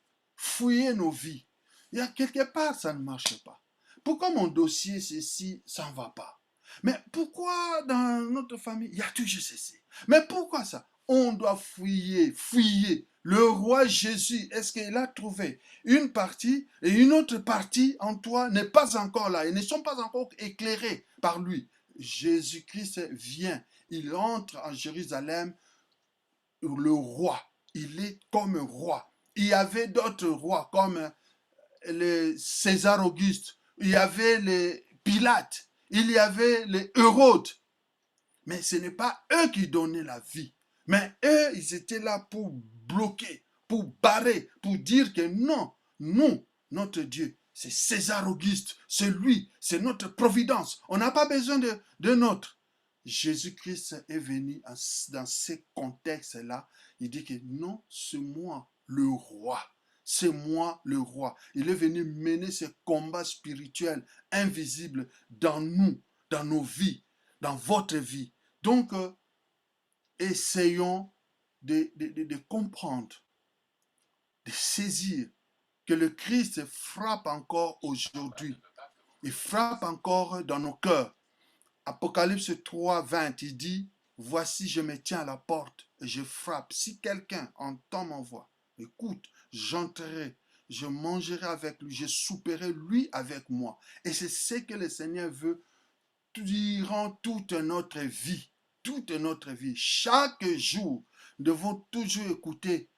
nos vies. Il y a quelque part, ça ne marche pas. Pourquoi mon dossier, ceci, ça ne va pas? Mais pourquoi dans notre famille, il y a toujours ceci? Mais pourquoi ça? On doit fouiller. Le roi Jésus, est-ce qu'il a trouvé une partie et une autre partie en toi n'est pas encore là. Ils ne sont pas encore éclairés par lui. Jésus-Christ vient. Il entre en Jérusalem, le roi. Il est comme un roi. Il y avait d'autres rois comme le César Auguste. Il y avait les Pilates. Il y avait les Hérodes. Mais ce n'est pas eux qui donnaient la vie. Mais eux, ils étaient là pour bloquer, pour barrer, pour dire que non, nous, notre Dieu, c'est César Auguste, c'est lui, c'est notre providence. On n'a pas besoin de notre. Jésus-Christ est venu dans ces contextes-là. Il dit que non, c'est moi le roi. C'est moi le roi. Il est venu mener ce combat spirituel invisible dans nous, dans nos vies, dans votre vie. Donc, essayons de comprendre, de saisir que le Christ frappe encore aujourd'hui. Il frappe encore dans nos cœurs. Apocalypse 3, 20, il dit, « Voici, je me tiens à la porte et je frappe. Si quelqu'un entend ma voix, écoute, j'entrerai, je mangerai avec lui, je souperai lui avec moi. » Et c'est ce que le Seigneur veut durant toute notre vie. Toute notre vie. Chaque jour, nous devons toujours écouter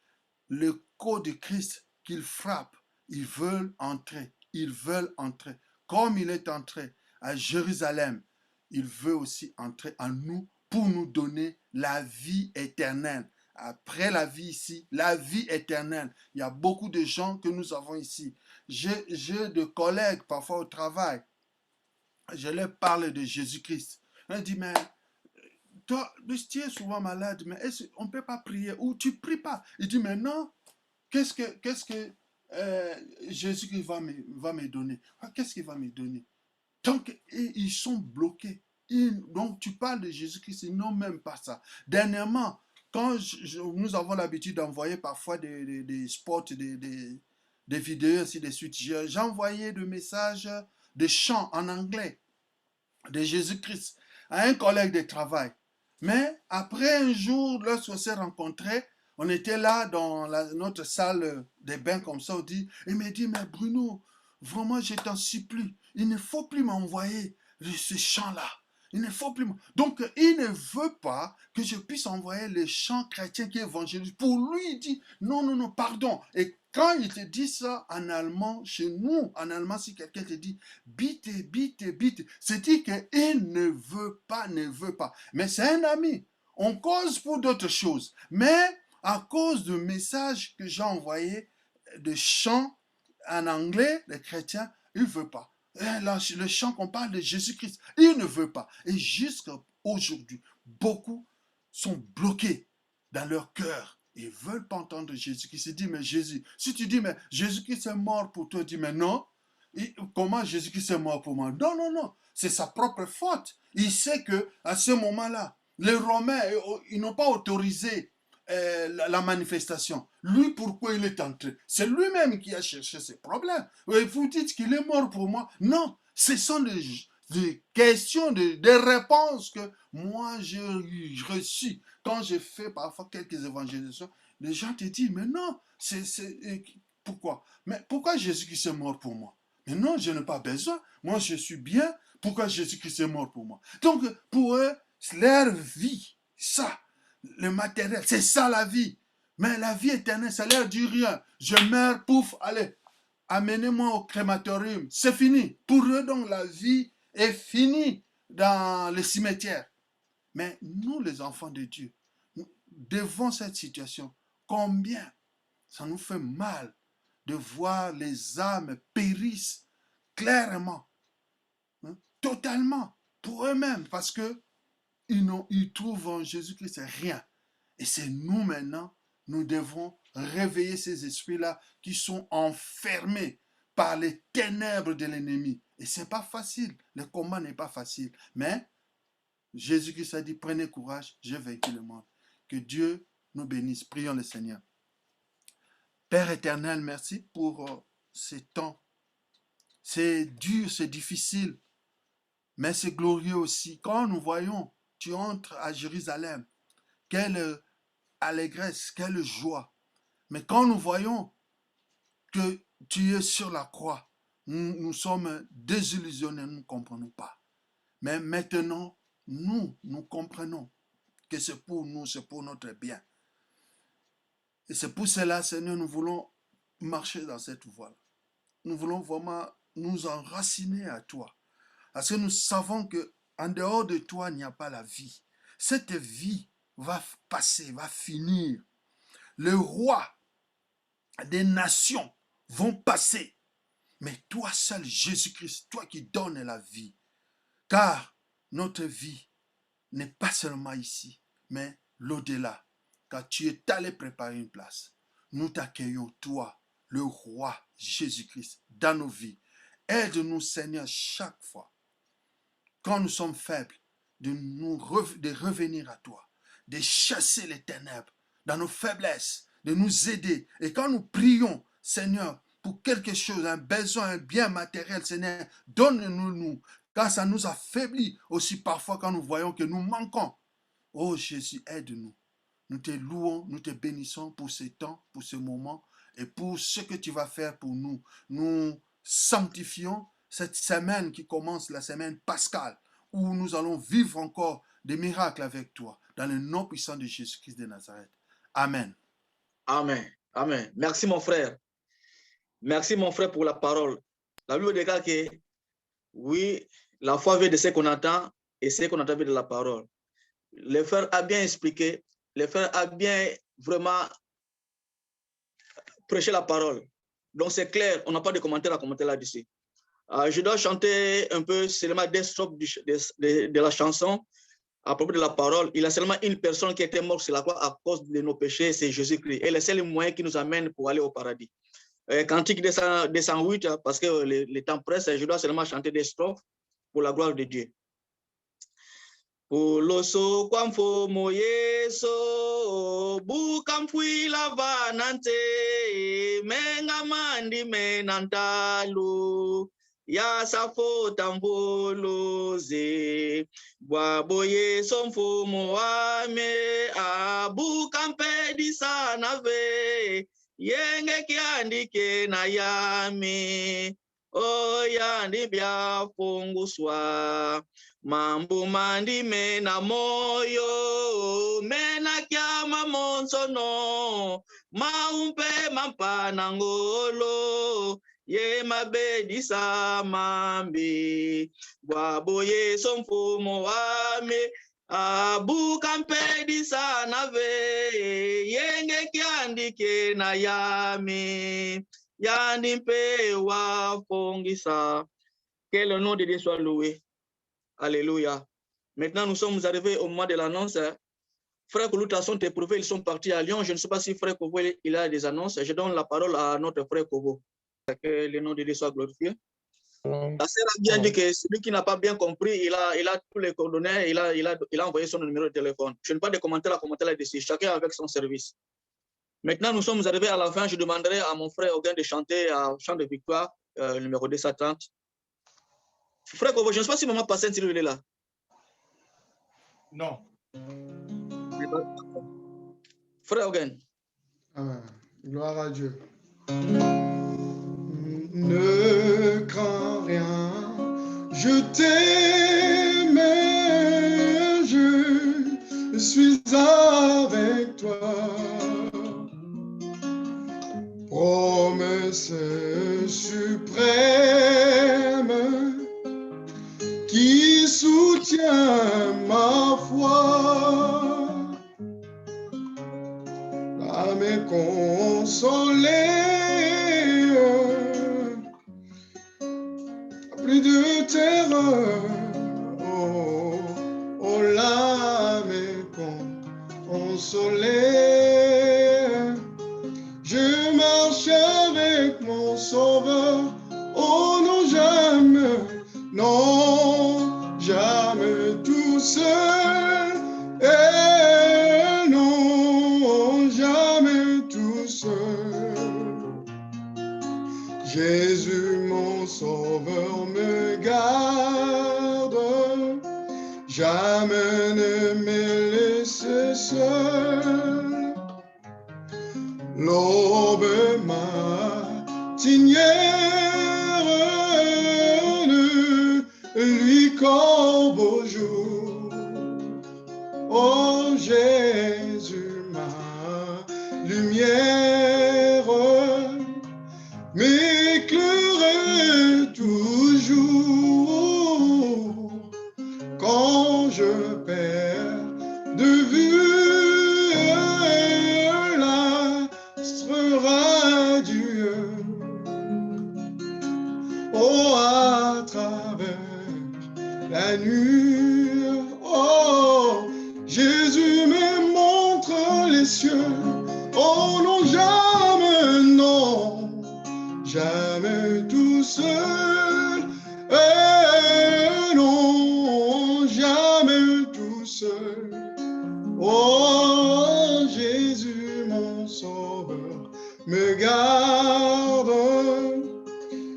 le code de Christ qu'il frappe. Ils veulent entrer. Ils veulent entrer. Comme il est entré à Jérusalem, il veut aussi entrer en nous pour nous donner la vie éternelle. Après la vie ici, la vie éternelle. Il y a beaucoup de gens que nous avons ici. J'ai des collègues parfois au travail. Je leur parle de Jésus-Christ. On dit, mais toi, tu es souvent malade, mais on ne peut pas prier ou tu ne pries pas. Il dit, mais non, qu'est-ce que Jésus-Christ va me donner? Qu'est-ce qu'il va me donner? Donc, ils sont bloqués. Donc, tu parles de Jésus-Christ, ils n'ont même pas ça. Dernièrement, quand nous avons l'habitude d'envoyer parfois des spots, des vidéos, ainsi de suite, j'ai envoyé des messages, des chants en anglais de Jésus-Christ à un collègue de travail. Mais après un jour, lorsqu'on s'est rencontrés, on était là dans notre salle de bain comme ça, il me dit, mais Bruno, vraiment je t'en supplie, il ne faut plus m'envoyer ce chant-là. Il ne faut plus. Donc, il ne veut pas que je puisse envoyer les chants chrétiens qui évangélisent. Pour lui, il dit, non, pardon. Et quand il te dit ça en allemand, chez nous, en allemand, si quelqu'un te dit, bitte, c'est dit qu'il ne veut pas. Mais c'est un ami. On cause pour d'autres choses. Mais à cause du message que j'ai envoyé, de chants en anglais, les chrétiens, il ne veut pas. Le chant qu'on parle de Jésus-Christ, il ne veut pas. Et jusqu'à aujourd'hui, beaucoup sont bloqués dans leur cœur. Ils ne veulent pas entendre Jésus-Christ. Ils disent, mais Jésus, si tu dis, mais Jésus-Christ est mort pour toi, il dit, mais non. Comment Jésus-Christ est mort pour moi? Non. C'est sa propre faute. Il sait qu'à ce moment-là, les Romains, ils n'ont pas autorisé la manifestation. Lui, pourquoi il est entré? C'est lui-même qui a cherché ses problèmes. Et vous dites qu'il est mort pour moi. Non, ce sont des questions, des réponses que moi j'ai reçues. Quand j'ai fait parfois quelques évangélisations, les gens te disent, mais non, pourquoi? Mais pourquoi Jésus-Christ est mort pour moi? Mais non, je n'ai pas besoin. Moi, je suis bien. Pourquoi Jésus-Christ est mort pour moi? Donc, pour eux, leur vie, ça, le matériel, c'est ça la vie. Mais la vie éternelle, ça leur dit rien. Je meurs, pouf, allez, amenez-moi au crématorium. C'est fini. Pour eux, donc, la vie est finie dans le cimetière. Mais nous, les enfants de Dieu, devant cette situation, combien ça nous fait mal de voir les âmes périssent clairement, hein, totalement, pour eux-mêmes, parce que ils trouvent en Jésus-Christ rien. Et c'est nous maintenant, nous devons réveiller ces esprits-là qui sont enfermés par les ténèbres de l'ennemi. Et ce n'est pas facile, le combat n'est pas facile. Mais Jésus-Christ a dit, prenez courage, j'ai vaincu le monde. Que Dieu nous bénisse. Prions le Seigneur. Père éternel, merci pour ces temps. C'est dur, c'est difficile, mais c'est glorieux aussi. Quand nous voyons, tu entres à Jérusalem, quelle allégresse, quelle joie. Mais quand nous voyons que tu es sur la croix, nous sommes désillusionnés, nous ne comprenons pas. Mais maintenant, nous comprenons que c'est pour nous, c'est pour notre bien. Et c'est pour cela, Seigneur, nous voulons marcher dans cette voie. Nous voulons vraiment nous enraciner à toi. Parce que nous savons qu'en dehors de toi, il n'y a pas la vie. Cette vie va passer, va finir. Les rois des nations vont passer. Mais toi seul, Jésus-Christ, toi qui donnes la vie. Car notre vie n'est pas seulement ici, mais l'au-delà. Car tu es allé préparer une place. Nous t'accueillons, toi, le roi Jésus-Christ, dans nos vies. Aide-nous, Seigneur, chaque fois, quand nous sommes faibles, de revenir à toi, de chasser les ténèbres dans nos faiblesses, de nous aider. Et quand nous prions, Seigneur, pour quelque chose, un besoin, un bien matériel, Seigneur, donne-nous, car ça nous affaiblit aussi parfois quand nous voyons que nous manquons. Oh Jésus, aide-nous. Nous te louons, nous te bénissons pour ce temps, pour ce moment et pour ce que tu vas faire pour nous. Nous sanctifions cette semaine qui commence, la semaine pascale, où nous allons vivre encore des miracles avec toi, dans le nom puissant de Jésus-Christ de Nazareth. Amen. Amen. Amen. Merci mon frère. Merci mon frère pour la parole. La Bible déclare que oui, la foi vient de ce qu'on entend et ce qu'on entend vient de la parole. Le frère a bien expliqué, le frère a bien vraiment prêché la parole. Donc c'est clair, on n'a pas de commentaires à commenter là-dessus. Je dois chanter un peu seulement des strophes de la chanson à propos de la parole. Il y a seulement une personne qui était morte sur la croix à cause de nos péchés, c'est Jésus-Christ. Et le seul moyen qui nous amène pour aller au paradis. Cantique 208, parce que le temps presse, je dois seulement chanter des strophes pour la gloire de Dieu. Poloso kwamfo moyeso bukamfui lavanante mengamandi menantalu ya safo tamboloze bwaboye somfumo wame abukampedi sanave yenge kiandike na yami oyandi byafunguswa mambu mandi mena moyo mena kyama monsono maumpe mampana ngolo ye mabedisa mambi bwaboye somfumo wame abukampedisa nave yenge kiandike na yami yandimpe wafongisa. Que le nom de Dieu soit loué. Alléluia. Maintenant, nous sommes arrivés au moment de l'annonce. Frère Koulouta sont éprouvés, ils sont partis à Lyon. Je ne sais pas si Frère Kobo il a des annonces. Je donne la parole à notre Frère Kobo. Que le nom de Dieu soit glorifié. La sœur a bien dit que celui qui n'a pas bien compris, il a tous les coordonnées, il a envoyé son numéro de téléphone. Je n'ai pas de commentaires à commenter là-dessus. Chacun avec son service. Maintenant, nous sommes arrivés à la fin. Je demanderai à mon frère Auguin de chanter à Chant de Victoire, numéro 230. Frère Kobo, je ne sais pas si maman Passène, s'il est là. Non. Frère Auguin. Amen. Gloire à Dieu. Ne crains rien, je t'aime, je suis avec toi. Promesse suprême qui soutient ma foi, l'âme est consolée, plus de terreur, oh l'âme est consolée, je marche avec mon Sauveur, oh non jamais tout seul, et non jamais ne me laisser seul. L'aube matinière ne lui corbe au jour. Oh Jésus, ma lumière, m'éclairer toujours quand je perds de vue l'astre radieux. Oh, à travers la nuit, oh, Jésus me montre les cieux. Oh non, jamais, non, jamais tout seul. Non, jamais tout seul. Oh, Jésus, mon sauveur, me garde.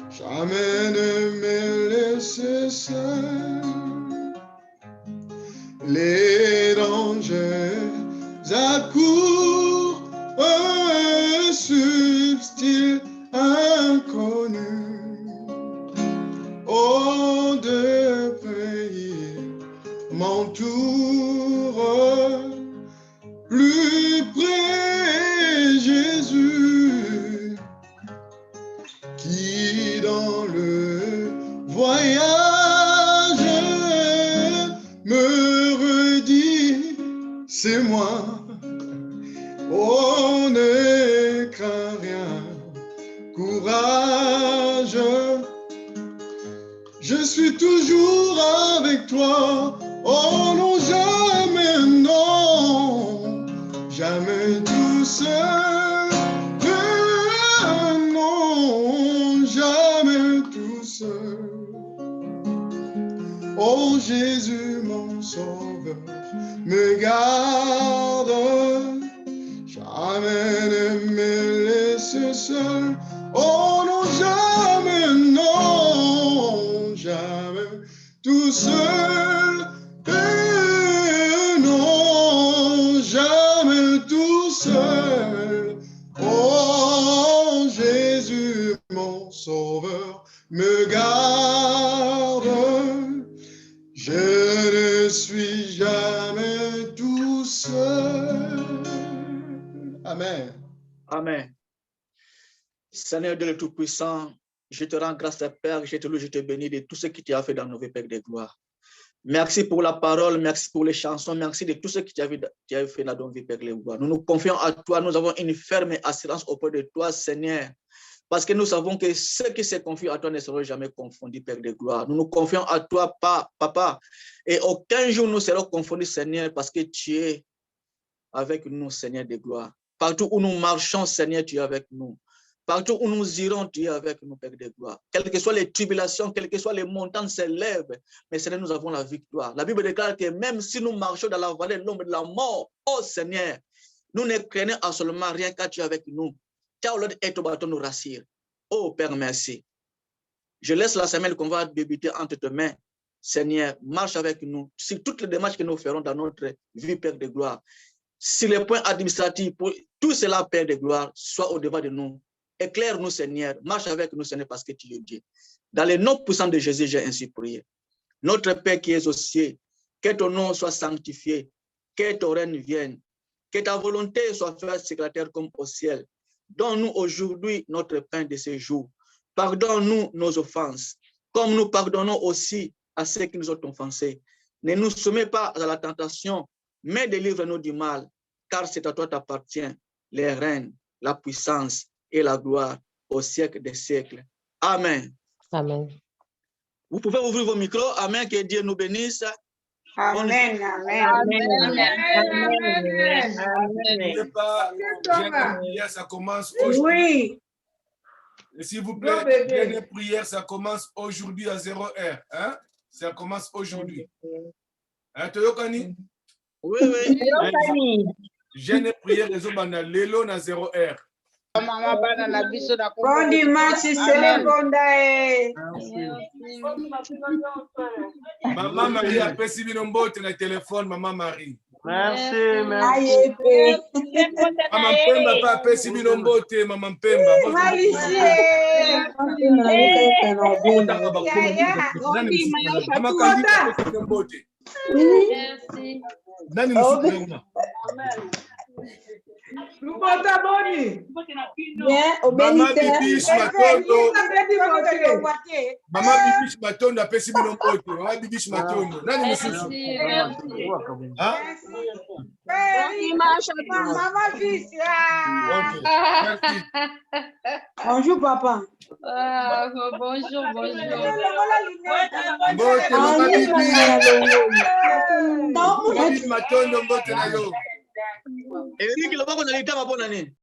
Jamais ne me laisse seul. Les dangers accourent, subtils, inconnus. Oh, de pays m'entourent, plus près Jésus, qui dans le voyage me redit, c'est moi. Oh, ne crains rien, courage, je suis toujours avec toi. Oh non, jamais, non, jamais tout seul. Non, jamais tout seul. Oh Jésus, mon sauveur, me garde. Jamais ne me laisse seul. Oh non, jamais, non, jamais tout seul. Non, jamais tout seul. Oh Jésus, mon sauveur, me garde. Je ne suis jamais tout seul. Amen. Amen. Seigneur Dieu le Tout-Puissant, je te rends grâce, Père, je te loue, je te bénis de tout ce que tu as fait dans nos vies, Père de gloire. Merci pour la parole, merci pour les chansons, merci de tout ce que tu as fait dans nos vies, Père de gloire. Nous nous confions à toi, nous avons une ferme assurance auprès de toi, Seigneur, parce que nous savons que ceux qui se confient à toi ne seront jamais confondus, Père de gloire. Nous nous confions à toi, Papa, et aucun jour nous serons confondus, Seigneur, parce que tu es avec nous, Seigneur de gloire. Partout où nous marchons, Seigneur, tu es avec nous. Partout où nous irons, tu es avec nous, Père de gloire. Quelles que soient les tribulations, quelles que soient les montagnes s'élèvent, mais Seigneur, nous avons la victoire. La Bible déclare que même si nous marchons dans la vallée de l'ombre de la mort, oh Seigneur, nous ne craignons absolument rien car tu es avec nous. Ciao, l'ordre et ton bâton nous rassure. Oh Père, merci. Je laisse la semaine qu'on va débuter entre tes mains. Seigneur, marche avec nous sur toutes les démarches que nous ferons dans notre vie, Père de gloire. Si les points administratifs, pour tout cela, Père de gloire, soit au-devant de nous. Éclaire-nous, Seigneur. Marche avec nous, Seigneur, parce que tu es Dieu. Dans les noms puissants de Jésus, j'ai ainsi prié. Notre Père qui es aux cieux, que ton nom soit sanctifié, que ton règne vienne, que ta volonté soit faite sur la terre comme au ciel. Donne-nous aujourd'hui notre pain de ce jour. Pardonne-nous nos offenses, comme nous pardonnons aussi à ceux qui nous ont offensés. Ne nous soumets pas à la tentation, mais délivre-nous du mal, car c'est à toi t'appartient les règnes, la puissance et la gloire au siècle des siècles. Amen. Amen. Vous pouvez ouvrir vos micros. Amen. Que Dieu nous bénisse. Amen. Amen. N'oubliez pas, jeûne prière, ça commence aujourd'hui. Oui. Et s'il vous plaît, jeûne prière, ça commence aujourd'hui à 0 heure. Hein? Ça commence aujourd'hui. Hein, Toyokani? Oui, oui. Jeûne prière, les hommes, lelo na 0 heure. Mama bana na biso na Bon dimanche, c'est bondae. Maman Marie a pesi bino mbote na téléphone, Maman Marie. Merci, merci. Ayepe. Maman Pemba pa pesi bino mbote, Maman Pemba. Maman Kandi pesi bino mbote. Nani musuku? Lubota boni. Bien, Maman obéissez. Bibiche Matondo. Maman Bibiche Matondo a pesi bino mbote. Maman Bibiche Matondo. Nani musuku? Hein? Maman fils. Ok. Merci. Bonjour, papa. Bonjour, bonjour. Mbote Maman Bibiche. Maman Bibiche Matondo mbote na yo. Eric, le bako nalita mapona nini?